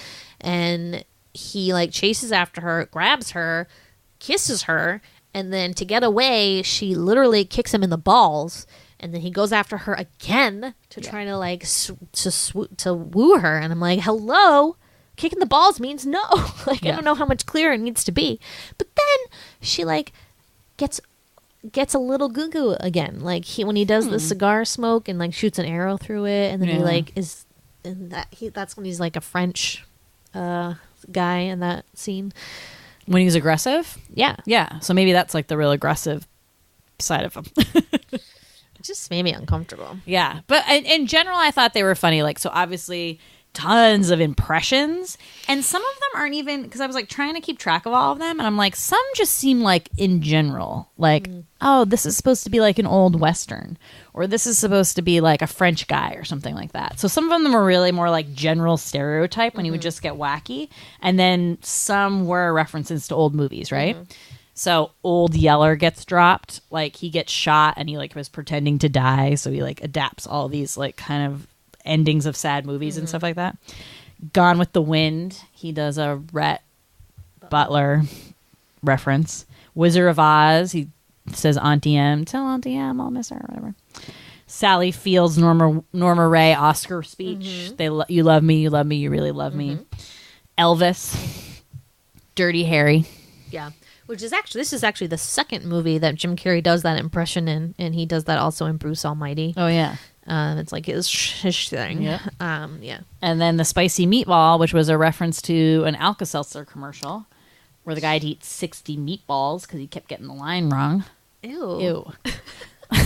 and he like chases after her, grabs her, kisses her, and then to get away, she literally kicks him in the balls, and then he goes after her again to try to like to woo her, and I'm like, hello. Kicking the balls means no. Like I don't know how much clearer it needs to be. But then she like gets a little goo goo again. Like when he does the cigar smoke and like shoots an arrow through it, and then he like is and that's when he's like a French guy in that scene. When he was aggressive? Yeah. Yeah. So maybe that's like the real aggressive side of him. It just made me uncomfortable. Yeah. But in general, I thought they were funny. Like, so obviously tons of impressions, and some of them aren't even, because I was like trying to keep track of all of them, and I'm like, some just seem like in general, like oh, this is supposed to be like an old Western, or this is supposed to be like a French guy or something like that. So some of them were really more like general stereotype when he would just get wacky, and then some were references to old movies, right? So Old Yeller gets dropped, like he gets shot and he like was pretending to die, so he like adapts all these like kind of endings of sad movies and stuff like that. Gone with the Wind, he does a Rhett Butler reference. Wizard of Oz, he says Auntie M, tell Auntie M I'll miss her, or whatever. Sally Field's Norma Ray Oscar speech, you love me, you really love me. Elvis, Dirty Harry. Yeah. Which is actually, this is actually the second movie that Jim Carrey does that impression in, and he does that also in Bruce Almighty. Oh yeah. It's like his thing. Yeah. Yeah. And then the Spicy Meatball, which was a reference to an Alka-Seltzer commercial where the guy had to eat 60 meatballs because he kept getting the line wrong. Ew.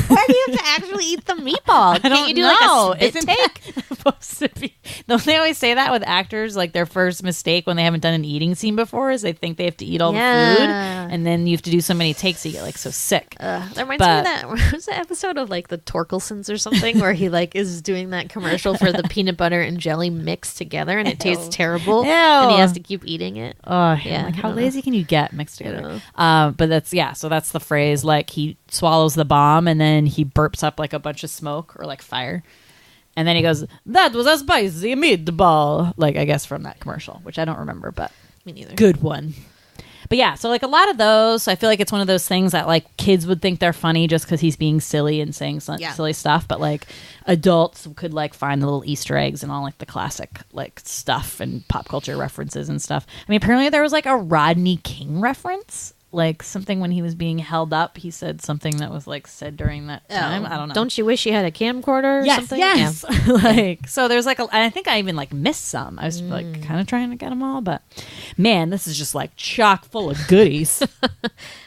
Why do you have to actually eat the meatball? Can't you do know. like a spit Isn't take? that supposed to be? Don't they always say that with actors? Like their first mistake when they haven't done an eating scene before is they think they have to eat all the food, and then you have to do so many takes you get like so sick. That reminds me of that. Was the episode of like the Torkelsons or something where he like is doing that commercial for the peanut butter and jelly mixed together and it tastes terrible, and he has to keep eating it. Oh Yeah, like I how don't lazy can you get mixed together? know. But that's so that's the phrase. Like he swallows the bomb and then he burps up like a bunch of smoke or like fire. And then he goes, that was a spicy meatball. Like, I guess from that commercial, which I don't remember, but Me neither. good one. But yeah, so like a lot of those, so I feel like it's one of those things that like kids would think they're funny just because he's being silly and saying silly stuff. But like adults could like find the little Easter eggs and all like the classic like stuff and pop culture references and stuff. I mean, apparently there was like a Rodney King reference. Like something when he was being held up, he said something that was like said during that time. I don't know. Don't you wish you had a camcorder or something? Yes. Yeah. Like, so there's like, and I think I even like missed some. I was like kind of trying to get them all, but man, this is just like chock full of goodies.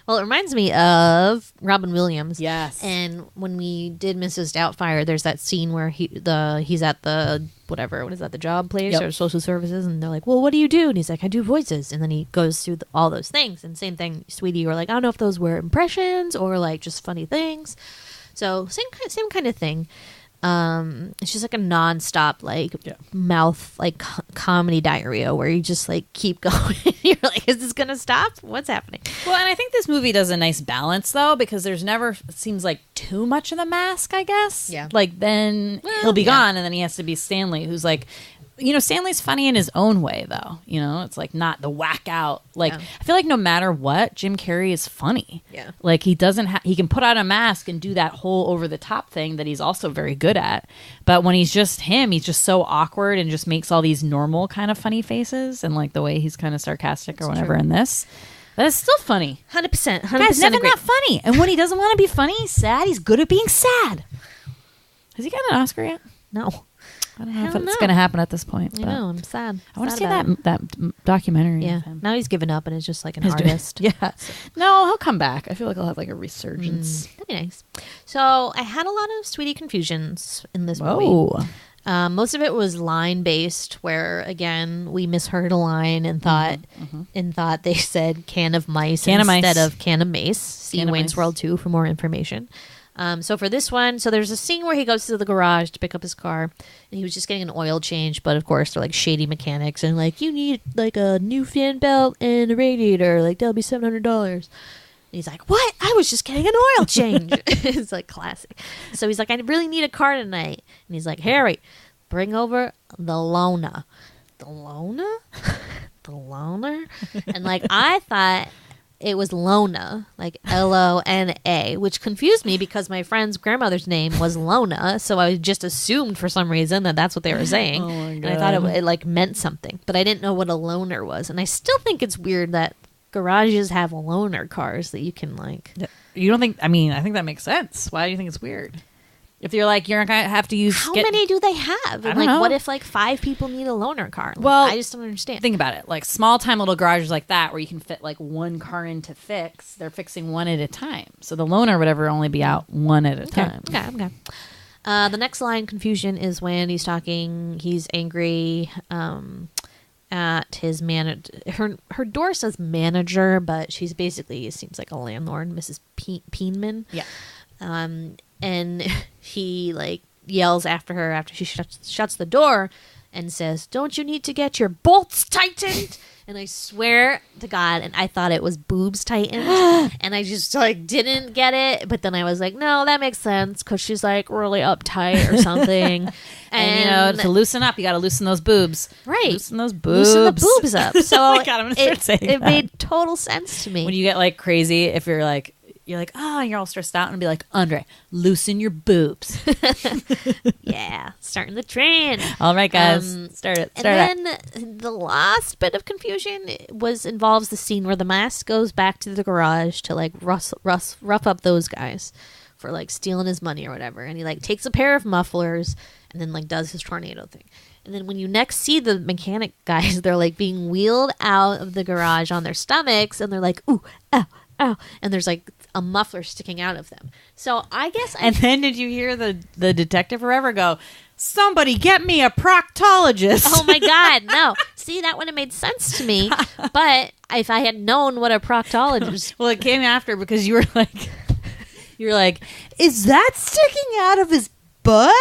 Well, it reminds me of Robin Williams. Yes. And when we did Mrs. Doubtfire, there's that scene where he's at the what is that, the job place or social services, and they're like, well, what do you do? And he's like, I do voices. And then he goes through all those things. And same thing, Sweety, you were like, I don't know if those were impressions or like just funny things. So same kind of thing. It's just like a nonstop like mouth like comedy diarrhea where you just like keep going. You're like, is this gonna stop? What's happening? Well, and I think this movie does a nice balance though, because there's never, it seems like too much of the mask, I guess. Yeah. Like then he'll be gone and then he has to be Stanley, who's like, you know, Stanley's funny in his own way though. You know, it's like not the whack out. Like I feel like no matter what, Jim Carrey is funny. Yeah. Like he doesn't he can put on a mask and do that whole over the top thing that he's also very good at. But when he's just him, he's just so awkward and just makes all these normal kind of funny faces, and like the way he's kind of sarcastic or whatever in this. That is still funny. 100%. Guy's never not funny. And when he doesn't want to be funny, he's sad. He's good at being sad. Has he got an Oscar yet? No. I don't know if it's going to happen at this point. I know. I'm sad. I want to see Sad about that documentary. Yeah. Of him. Now he's given up and is just like an artist. Yeah. No, he'll come back. I feel like he'll have like a resurgence. That'd be nice. So I had a lot of Sweety confusions in this movie. Whoa. Most of it was line based, where again we misheard a line and thought they said can of mice instead of can of mace. See Wayne's World 2 for more information. So for this one, so there's a scene where he goes to the garage to pick up his car, and he was just getting an oil change, but of course they're like shady mechanics and like, you need like a new fan belt and a radiator, like that'll be $700. And he's like, what? I was just getting an oil change. It's like classic. So he's like, I really need a car tonight. And he's like, Harry, bring over the loaner. The loaner? The loaner? And like, I thought it was Lona, like Lona, which confused me because my friend's grandmother's name was Lona, so I just assumed for some reason that that's what they were saying. Oh my God. And I thought it like meant something, but I didn't know what a loaner was. And I still think it's weird that garages have loaner cars that you can like. You don't think? I mean, I think that makes sense. Why do you think it's weird? If you're like, you're not gonna have to use. How many do they have? I And don't like, know. what if like 5 people need a loaner car? Like, Well, I just don't understand. Think about it. Like small time little garages like that, where you can fit like one car in to fix. They're fixing one at a time. So the loaner, whatever, only be out one at a time. Okay. The next line confusion is when he's talking. He's angry at his manager. Her door says manager, but she's basically seems like a landlord, Mrs. Peenman. Yeah. And he like yells after her after she shuts the door and says, "Don't you need to get your bolts tightened?" And I swear to God, and I thought it was boobs tightened, and I just like didn't get it. But then I was like, no, that makes sense because she's like really uptight or something. And you know, to loosen up, you got to loosen those boobs. Right. Loosen those boobs. Loosen the boobs up. So Oh my God, I'm gonna start saying it that. made total sense to me. When you get like crazy, if you're like, oh, and you're all stressed out, and be like, Andre, loosen your boobs. Yeah, starting the trend. All right, guys, start it. And then the last bit of confusion involves the scene where the mask goes back to the garage to like rough up those guys for like stealing his money or whatever, and he like takes a pair of mufflers and then like does his tornado thing. And then when you next see the mechanic guys, they're like being wheeled out of the garage on their stomachs, and they're like, ooh, ow, ow, and there's like a muffler sticking out of them. So I guess. And then did you hear the detective forever go, "Somebody get me a proctologist"? Oh my God, no! See, that would have made sense to me, but if I had known what a proctologist, Well, it came after because you were like, "Is that sticking out of his butt?"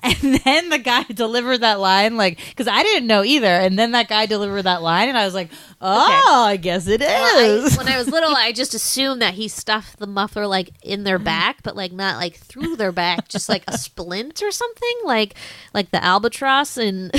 And then the guy delivered that line, like, because I didn't know either. And then that guy delivered that line, and I was like, "Oh, Okay. I guess it is." well, when I was little, I just assumed that he stuffed the muffler like in their back, but like not like through their back, just like a splint or something, like the albatross and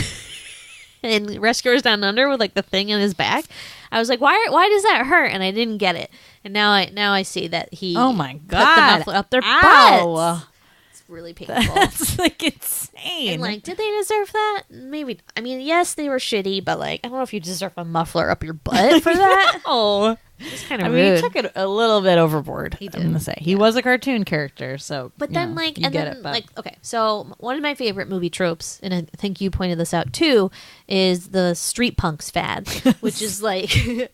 Rescuers Down Under with like the thing in his back. I was like, why does that hurt? And I didn't get it. And now I see that he Oh my put God, the muffler up their Ow. butts. It's really painful. That's like insane. And like, did they deserve that? Maybe. I mean, yes, they were shitty, but like, I don't know if you deserve a muffler up your butt for that. Oh, It's kind of I rude. mean, he took it a little bit overboard. He did. I'm gonna say he was a cartoon character, so. But you then, know, like, you and get then, it, but- like, okay, so one of my favorite movie tropes, and I think you pointed this out too, is the street punks fad, which is like a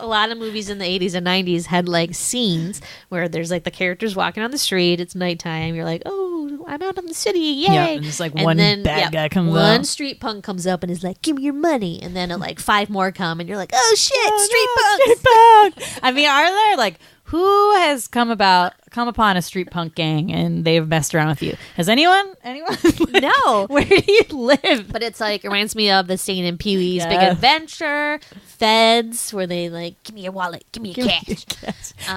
lot of movies in the 80s and 90s had like scenes where there's like the characters walking on the street, it's nighttime, you're like, oh, I'm out in the city, yay! Yeah, and it's like one bad guy comes one up. street punk comes up and is like, give me your money, and then like 5 more come, and you're like, oh shit, street punks! I mean, are there like who has come upon a street punk gang and they've messed around with you? Has anyone? No. Where do you live? But it's like, it reminds me of the scene in Pee-wee's Big Yeah. Adventure, Feds, where they like, give me your wallet, give me your cash.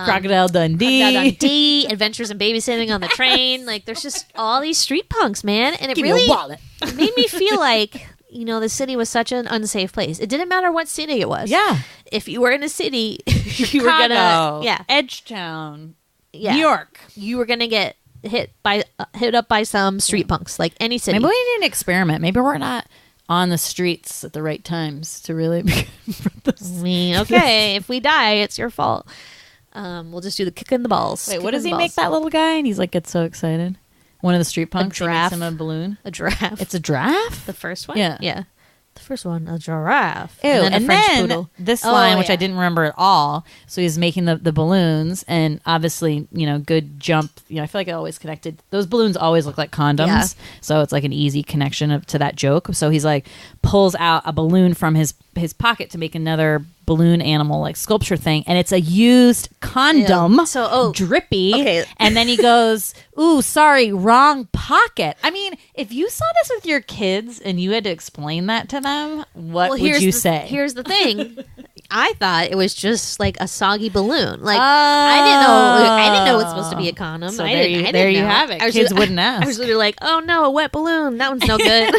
Crocodile Dundee. Crocodile Dundee, Adventures in Babysitting on the Train. Like, there's just all these street punks, man. And it Give me really your wallet. it made me feel like, you know, the city was such an unsafe place. It didn't matter what city it was. Yeah. If you were in a city, you Chicago, were gonna, Edgetown, yeah, New York. you were gonna get hit up by some street punks, like any city. Maybe we need an experiment. Maybe we're not on the streets at the right times to really. I mean, okay, if we die, it's your fault. We'll just do the kick in the balls. Wait, Kick what in does the he make balls. that little guy? And he's like, gets so excited. One of the street punks. He makes giraffe. him a balloon. A giraffe. It's a giraffe. The first one? Yeah. Yeah. The first one, a giraffe. Ew. And then a French then poodle. this Oh, line, which I yeah. didn't remember at all. So he's making the balloons, and obviously, good jump. I feel like it always connected. Those balloons always look like condoms. Yeah. So it's like an easy connection to that joke. So he's like pulls out a balloon from his pocket to make another balloon animal like sculpture thing, and it's a used condom. Ew. So, drippy. Okay. And then he goes, "Ooh, sorry, wrong pocket." I mean, if you saw this with your kids and you had to explain that to them, what would you say? Here's the thing. I thought it was just like a soggy balloon. Like I didn't know it's supposed to be a condom. So I there didn't, you- I there didn't you know. have it. I was Kids just- wouldn't ask. I was literally like, oh no, a wet balloon. That one's no good.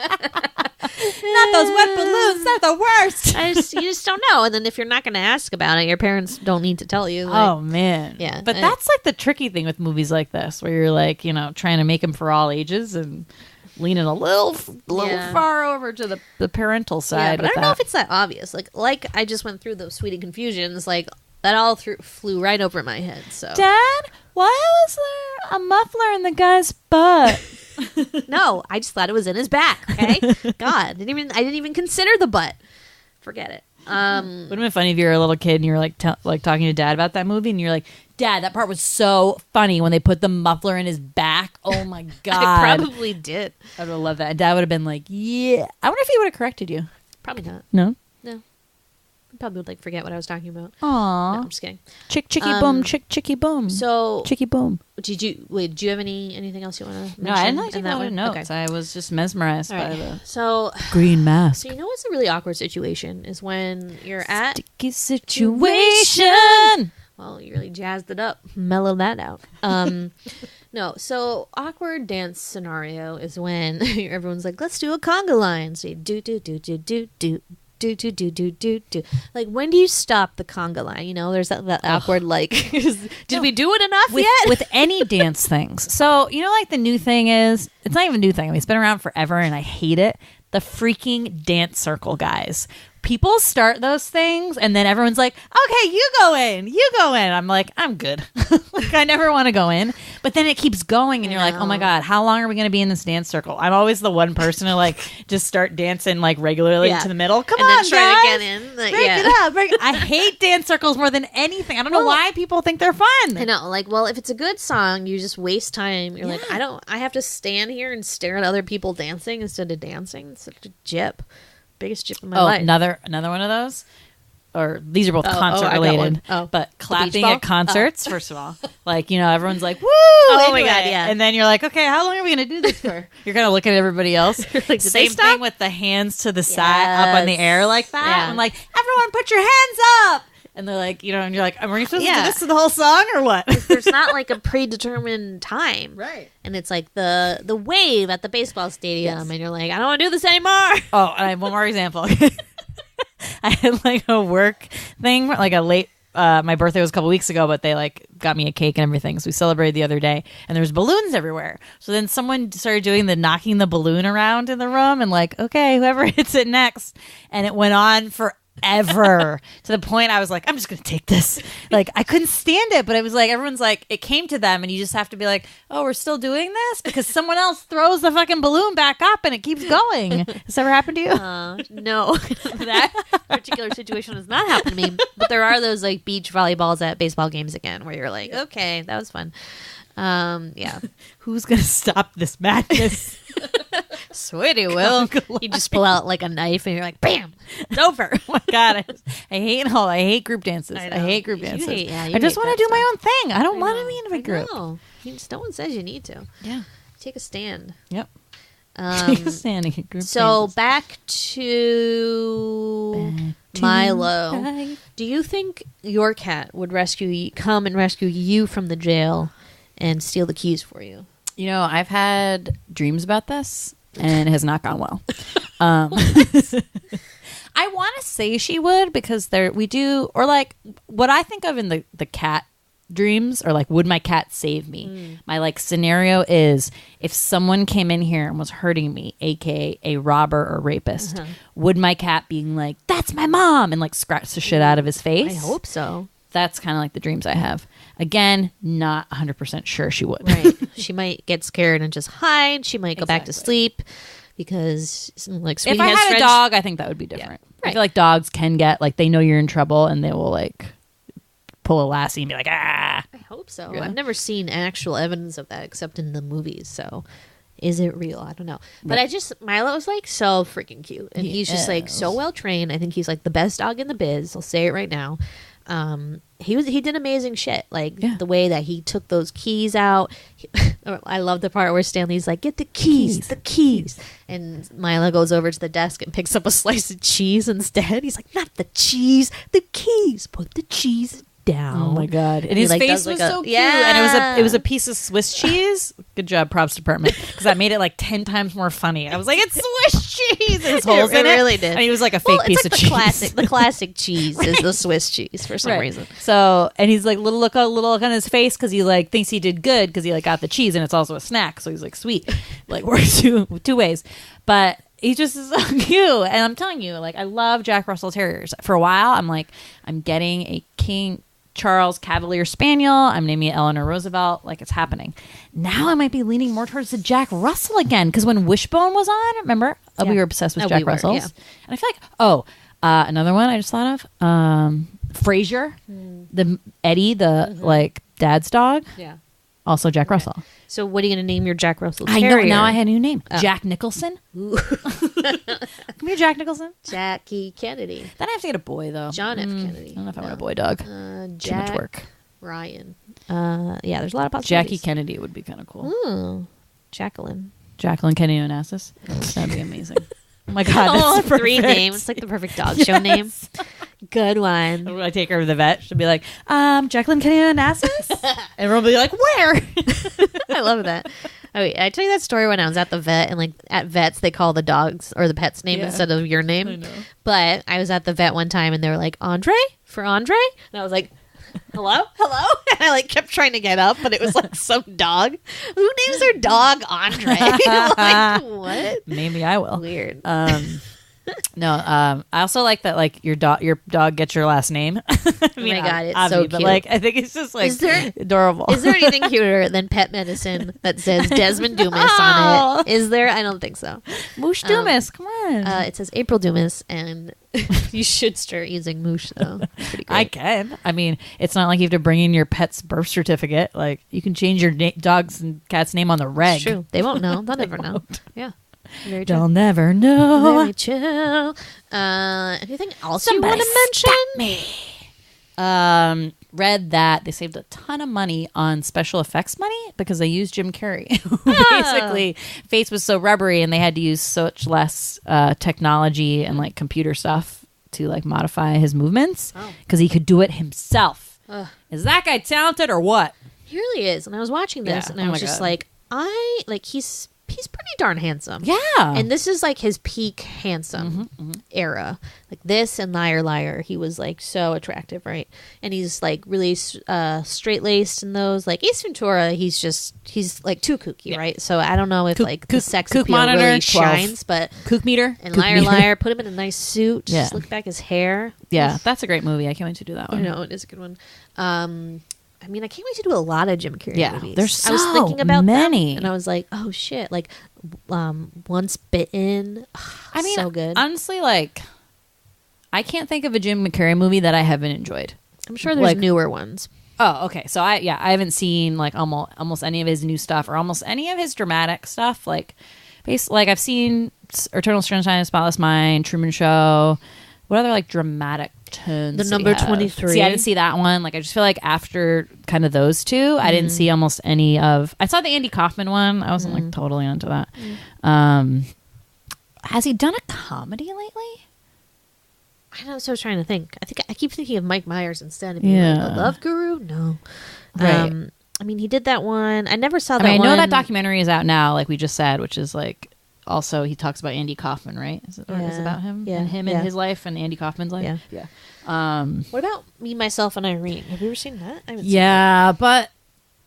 Not those wet balloons. They're the worst. You just don't know. And then if you're not going to ask about it, your parents don't need to tell you. Like, Oh man, Yeah. But that's like the tricky thing with movies like this, where you're like, trying to make them for all ages and leaning a little Yeah. far over to the parental side. yeah, but I with don't know that. if it's that obvious. Like I just went through those Sweety confusions. Like that all flew right over my head. So Dad, why was there a muffler in the guy's butt? no, I just thought it was in his back. Okay, God, I didn't even consider the butt. Forget it. Would have been funny if you were a little kid and you were like talking to Dad about that movie, and you're like, "Dad, that part was so funny when they put the muffler in his back. Oh my god!" I probably did. I would have loved that. And Dad would have been like, "Yeah." I wonder if he would have corrected you. Probably not. No. I probably would forget what I was talking about. No, Aw. I'm just kidding. Chicky boom, chicky boom. So chicky boom. did you have anything else you want to? No, I didn't actually want to know. I was just mesmerized All by right. the So green mask. you know what's a really awkward situation is when you're at. Sticky situation. Well, you really jazzed it up, mellowed that out. No, so awkward dance scenario is when everyone's like, "Let's do a conga line." So you do do do do do do. Do. Like, when do you stop the conga line? There's that awkward, like, did we do it enough with, yet? with any dance things. So, like the new thing is, it's not even a new thing. I mean, it's been around forever and I hate it. The freaking dance circle guys. People start those things and then everyone's like, okay, you go in. I'm like, I'm good. Like, I never want to go in. But then it keeps going and you're like, oh my God, how long are we going to be in this dance circle? I'm always the one person to like just start dancing like regularly Yeah. to the middle. Come and on, then try guys. to get in. Like, Break yeah. it up. I hate dance circles more than anything. I don't know Well, why people think they're fun. I know, like, well, if it's a good song, you just waste time. You're like, I have to stand here and stare at other people dancing instead of dancing. It's such a jip. Biggest jip in my life. another one of those? Or these are both concert I got related. one. Oh. But beach clapping ball? at concerts, first of all. Like, everyone's like, woo! Oh my into God, it. yeah. And then you're like, okay, how long are we going to do this for? You're going to look at everybody else. Like, did they Same stop? thing with the hands to the side, up on the Yes. air like that. Yeah. I'm like, everyone put your hands up! And they're like, and you're like, are we supposed to do Yeah. this to the whole song or what? There's not like a predetermined time. Right. And it's like the wave at the baseball stadium, and you're like, I don't want to do this anymore. Oh, and I have one more example. I had like a work thing, like a late. My birthday was a couple weeks ago, but they like got me a cake and everything, so we celebrated the other day. And there's balloons everywhere. So then someone started doing the knocking the balloon around in the room, and like, okay, whoever hits it next, and it went on forever. To the point I was like, I'm just gonna take this. Like, I couldn't stand it, but it was like everyone's like, it came to them and you just have to be like, oh, we're still doing this because someone else throws the fucking balloon back up and it keeps going. Has this ever happened to you? No, that particular situation has not happened to me. But there are those like beach volleyballs at baseball games again, where you're like, okay, that was fun. Yeah. Who's gonna stop this madness? Sweety will. You just pull out like a knife and you're like, bam, it's over. Oh my God, I hate group dances. I know. hate group You dances. hate- yeah, you I just hate want to that do my own thing. I don't want to be in a I group. know. No one says you need to. Yeah. Take a stand. Yep. Um, Standing in group so dances. back to Milo. life. Do you think your cat would come and rescue you from the jail and steal the keys for you? I've had dreams about this, and it has not gone well. I want to say she would because we do, or like what I think of in the cat dreams, or like, would my cat save me? My like scenario is if someone came in here and was hurting me, aka a robber or rapist, would my cat being like, that's my mom, and like scratch the shit out of his face? I hope so. That's kind of like the dreams I have. Again, not 100% sure she would. Right. She might get scared and just hide. She might go back to Exactly. sleep. because like If Sweetie I has had a French- dog, I think that would be different. I right. feel like dogs can get like they know you're in trouble and they will like pull a lassie and be like, ah. I hope so. Yeah. I've never seen actual evidence of that except in the movies. So, is it real? I don't know. But Milo's like so freaking cute, and he's just like so well trained. I think he's like the best dog in the biz. I'll say it right now. He did amazing shit. Like the way that he took those keys out. I love the part where Stanley's like, "Get the keys," and Milo goes over to the desk and picks up a slice of cheese instead. He's like, "Not the cheese, the keys. Put the cheese down." Oh my god! And his he, like, face does, was like, so a- cute, Yeah. and it was a piece of Swiss cheese. Good job, props department, because that made it like 10 times more funny. I was like, it's Swiss cheese. There's holes in it. really did. And he was like a fake Well, piece it's of like cheese. the classic cheese is the Swiss cheese for some reason. So, and he's like little look on his face because he like thinks he did good because he like got the cheese and it's also a snack. So he's like sweet, like works two ways. But he just is so cute. And I'm telling you, like I love Jack Russell Terriers. For a while, I'm like I'm getting a King Charles Cavalier Spaniel. I'm naming it Eleanor Roosevelt. Like it's happening. Now I might be leaning more towards the Jack Russell again because when Wishbone was on, remember we were obsessed with Oh, Jack we were, Russells, yeah. and I feel like another one I just thought of, Frasier, the Eddie, the like dad's dog, Yeah. also Jack Russell. So what are you going to name your Jack Russell I Terrier? know now I had a new name, Jack Nicholson. Come here, Jack Nicholson. Jackie Kennedy. Then I have to get a boy though. John F. I Kennedy. don't know if I want a boy dog. Too much Jack work. Ryan. Yeah, there's a lot of Jackie possibilities. Kennedy would be kind of cool. Ooh, Jacqueline. Jacqueline Kennedy Onassis. That'd be amazing. Oh my god, that's Oh, three perfect. names. It's like the perfect dog show name. Good one. When I take her to the vet, she'll be like, Jacqueline Kennedy Onassis? And everyone will be like, where? I love that. Oh, wait, I tell you that story when I was at the vet, and like at vets they call the dogs or the pet's name Yeah. instead of your name. I know. But I was at the vet one time and they were like, Andre? For Andre? And I was like, hello? And I like kept trying to get up, but it was like some dog. Who names their dog Andre? Like, what? Maybe I will. Weird. No, I also like that like your dog gets your last name. I Oh my God, it's so But cute. like I think it's just like Is there- adorable. Is there anything cuter than pet medicine that says Desmond Dumas on it? Is there? I don't think so. Moosh Dumas? Come on. It says April Dumas, and you should start using Moosh, though. It's pretty great. I can. I mean, it's not like you have to bring in your pet's birth certificate. Like you can change your dog's and cat's name on the reg. It's true. They won't know. They'll never know. Yeah. Very They'll true. never know. Very chill. Anything else you want to mention? Read that they saved a ton of money on special effects money because they used Jim Carrey. Basically, face was so rubbery and they had to use such less technology and like computer stuff to like modify his movements because he could do it himself. Is that guy talented or what? He really is. And I was watching this, Yeah. and Oh I my was just God. like, he's pretty darn handsome. Yeah. And this is like his peak handsome era. Like this and Liar Liar, he was like so attractive, right? And he's like really straight laced in those. Like Ace Ventura, he's like too kooky, right? So I don't know if like the sex kook appeal monitor, really 12. shines, but Kook meter. and Kook Liar meter. Liar, put him in a nice suit, Yeah. slick back his hair. Yeah, that's a great movie. I can't wait to do that I one. know it is a good one. I mean, I can't wait to do a lot of Jim Carrey Yeah, movies. there's I was so thinking about many. them, and I was like, oh shit! Like, Once Bitten. I mean, so good. honestly, like, I can't think of a Jim Carrey movie that I haven't enjoyed. I'm sure there's like- newer ones. Oh, okay. So I haven't seen like almost any of his new stuff or almost any of his dramatic stuff. Like, like I've seen Eternal Sunshine of the Spotless Mind, Truman Show. What other like dramatic tunes? The did he Number have? 23. See, I didn't see that one. Like, I just feel like after kind of those two, I didn't see almost any of. I saw the Andy Kaufman one. I wasn't like totally into that. Has he done a comedy lately? I know. So I was trying to think. I keep thinking of Mike Myers instead. Of being like, Yeah. the Love Guru. No. Right. I mean, he did that one. I never saw I that mean, I one. know that documentary is out now, like we just said, which is like also he talks about Andy Kaufman, right? Is it, or is it Yeah. about him? Yeah. And him Yeah. and his life and Andy Kaufman's life? Yeah. Yeah. What about Me, Myself, and Irene? Have you ever seen that? I haven't Yeah, but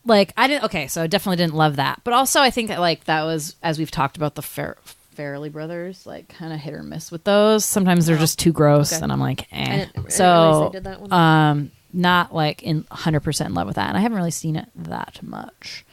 like I didn't. Okay, so I definitely didn't love that. But also, I think that like that was as we've talked about the Farrelly brothers, like kind of hit or miss with those. Sometimes they're just too gross, Okay. and I'm like, eh. I didn't realize So they did that one. not like in 100% in love with that, and I haven't really seen it that much.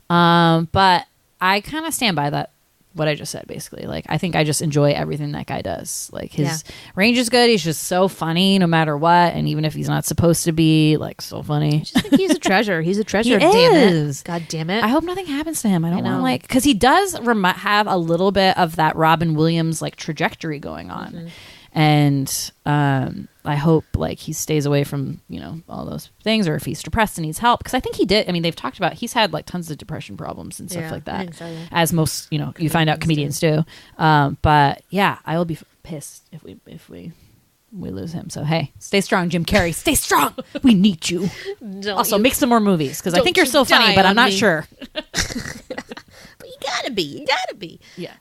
But I kind of stand by that what I just said, basically. Like, I think I just enjoy everything that guy does. Like, his range is good. He's just so funny no matter what. And even if he's not supposed to be, like, so funny. I just think he's a treasure. He's a treasure. He damn is. it. God damn it. I hope nothing happens to him. I don't want to, know. like, because he does have a little bit of that Robin Williams, like, trajectory going on. Mm-hmm. And I hope, like, he stays away from, you know, all those things, or if he's depressed and needs help. Because I think he did. I mean, they've talked about, he's had, like, tons of depression problems and stuff like I that. think so, yeah. As most, you know, you find out comedians do. But, yeah, I will be pissed if we lose him. So, hey, stay strong, Jim Carrey. Stay strong. We need you. Also, make some more movies, because I think you're still funny, but I'm not sure. But you gotta be. You gotta be. Yeah.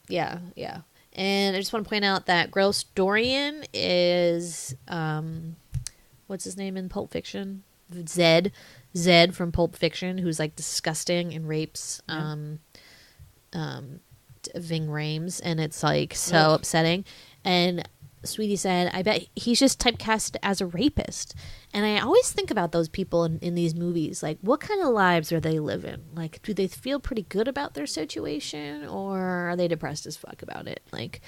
Yeah. And I just want to point out that Gross Dorian is, what's his name in Pulp Fiction? Zed from Pulp Fiction, who's like disgusting and rapes Ving Rhames, and it's like so upsetting. And Sweety said, I bet he's just typecast as a rapist. And I always think about those people in these movies. Like, what kind of lives are they living? Like, do they feel pretty good about their situation, or are they depressed as fuck about it? Like,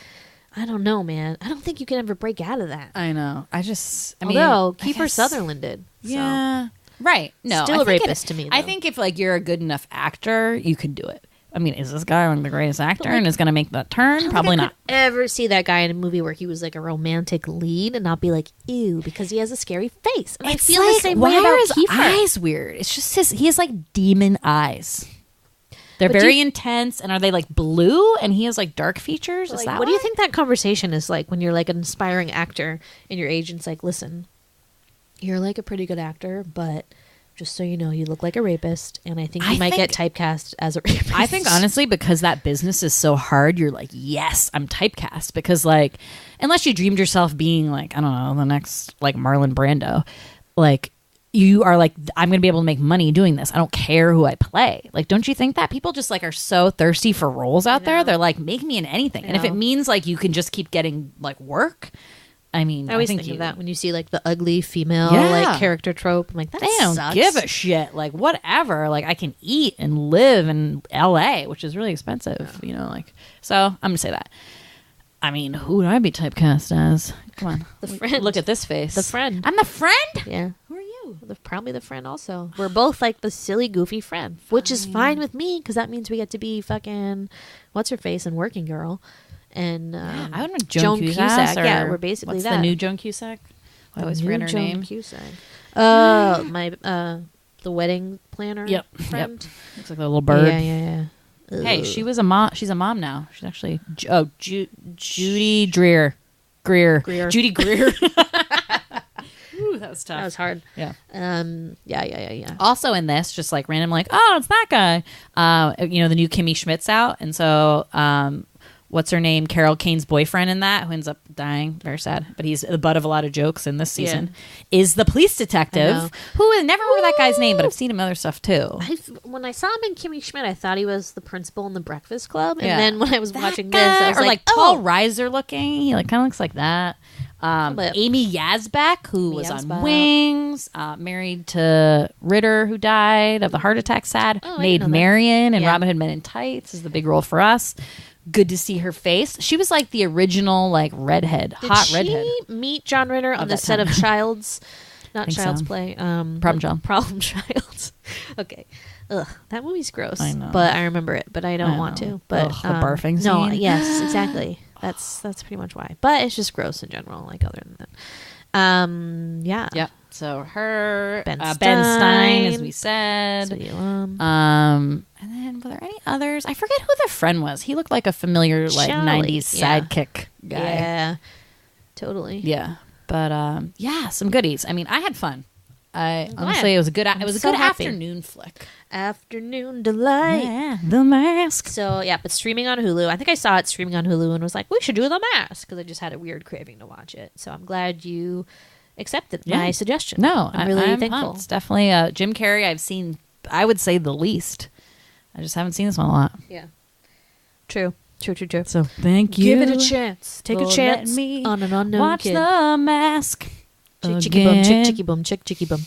I don't know, man. I don't think you can ever break out of that. I know. I mean, Although Kiefer Sutherland did. So. Yeah. Right. No. Still I a think rapist to me, I though. think if, like, you're a good enough actor, you can do it. I mean, is this guy one of the greatest actor and is going to make that turn? Probably not. Ever see that guy in a movie where he was like a romantic lead and not be like, ew, because he has a scary face. And It's I feel like, the same why way about are his Kiefer. eyes weird? It's just he has, like, demon eyes. They're But very intense, and are they, like, blue? And he has, like, dark features? Is Like, that what do you why? think that conversation is like when you're like an aspiring actor and your agent's like, listen, you're like a pretty good actor, but just so you know, you look like a rapist, and I think you might get typecast as a rapist. I think, honestly, because that business is so hard, you're like, yes, I'm typecast. Because, like, unless you dreamed yourself being, like, I don't know, the next, like, Marlon Brando, like, you are like, I'm going to be able to make money doing this. I don't care who I play. Like, don't you think that? People just, like, are so thirsty for roles out there. They're like, make me in anything. And if it means, like, you can just keep getting, like, work, I mean, I always think of that when you see like the ugly female like character trope. I'm like, that they don't sucks. give a shit. Like, whatever. Like, I can eat and live in LA, which is really expensive, you know, like, so I'm gonna say that. I mean, who would I be typecast as? Come on. The friend. Look at this face. The friend. I'm the friend? Yeah. Who are you? Probably the friend also. We're both like the silly, goofy friend, which is fine with me because that means we get to be fucking what's her face and Working Girl. And I would make Joan Cusack. Yeah, we're basically what's that. the new Joan Cusack? I always forget her Joan name. Cusack. My the wedding planner. Yep. Friend. Yep. Looks like a little bird. Yeah. Hey, she was a mom. She's a mom now. She's actually Judy Greer. Judy Greer. Ooh, that was tough. That was hard. Yeah. Yeah. Also in this, just like random, like, oh, it's that guy. You know, the new Kimmy Schmidt's out, and so what's her name? Carol Kane's boyfriend in that, who ends up dying. Very sad, but he's the butt of a lot of jokes in this season. Is the police detective who I never remember that guy's name, but I've seen him in other stuff too. When I saw him in Kimmy Schmidt, I thought he was the principal in The Breakfast Club, and Yeah. then when I was watching this, Guy, I was or like, Paul Reiser looking. He like kind of looks like that. But- Amy Yazbek, who was Yazbek. on Wings, married to Ritter, who died of the heart attack. Sad. Oh, I Made didn't know that. Marion and Yeah. Robin Hood Men in Tights is the big role for us. Good to see her face. She was like the original like redhead, hot redhead. Did she meet John Ritter on the that set time. of Child's, not Think Child's so. Play, Problem Child. Problem Child. Okay. Ugh, that movie's gross. I know. But I remember it, but I don't I want know. to. But Ugh, the barfing No, scene. yes, exactly. That's pretty much why. But it's just gross in general, like other than that. Yeah. Yep. So her, Ben Ben Stein, as Stein. we said. Sweety alum. And then were there any others? I forget who the friend was. He looked like a familiar like Charlie, 90s yeah. sidekick guy. Yeah. Totally. Yeah. But yeah, some goodies. I mean, I had fun. glad. Honestly, it was a good so happy. afternoon flick. Afternoon Delight. Yeah, The Mask. So yeah, but streaming on Hulu. I think I saw it streaming on Hulu and was like, we should do The Mask because I just had a weird craving to watch it. So I'm glad you accepted my suggestion. No, I'm really I'm thankful. pumped. It's definitely Jim Carrey. I've seen, I would say, the least. I just haven't seen this one a lot. Yeah, true. So thank you. Give it a chance. Take a for chance letting me on an unknown watch kid. The Mask. Chick chicky bum, chick again. chicky bum, chick chicky bum.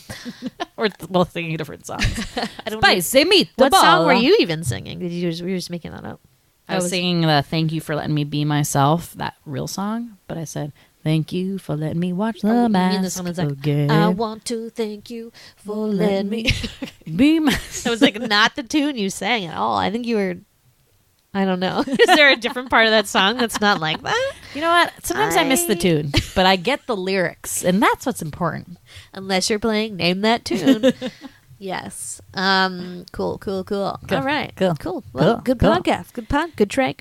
Or well, singing different songs. I don't know. Spicy meatball. What song were you even singing? Were you just making that up? I was singing the "Thank You for Letting Me Be Myself," that real song, but I said, "Thank you for letting me watch the You mask mean this one that's like, again." I want to thank you for letting me. Be my. That was like not the tune you sang at all. I think you were. I don't know. Is there a different part of that song that's not like that? You know what? Sometimes I miss the tune, but I get the lyrics, and that's what's important. Unless you're playing Name That Tune. Yes. Cool. All right. Cool. Well, good podcast. Good try.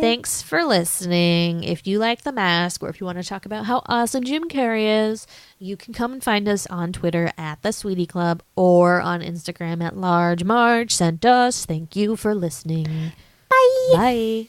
Thanks for listening. If you like The Mask, or if you want to talk about how awesome Jim Carrey is, you can come and find us on Twitter at The Sweety Club or on Instagram at Large Marge. Send us. Thank you for listening. Bye.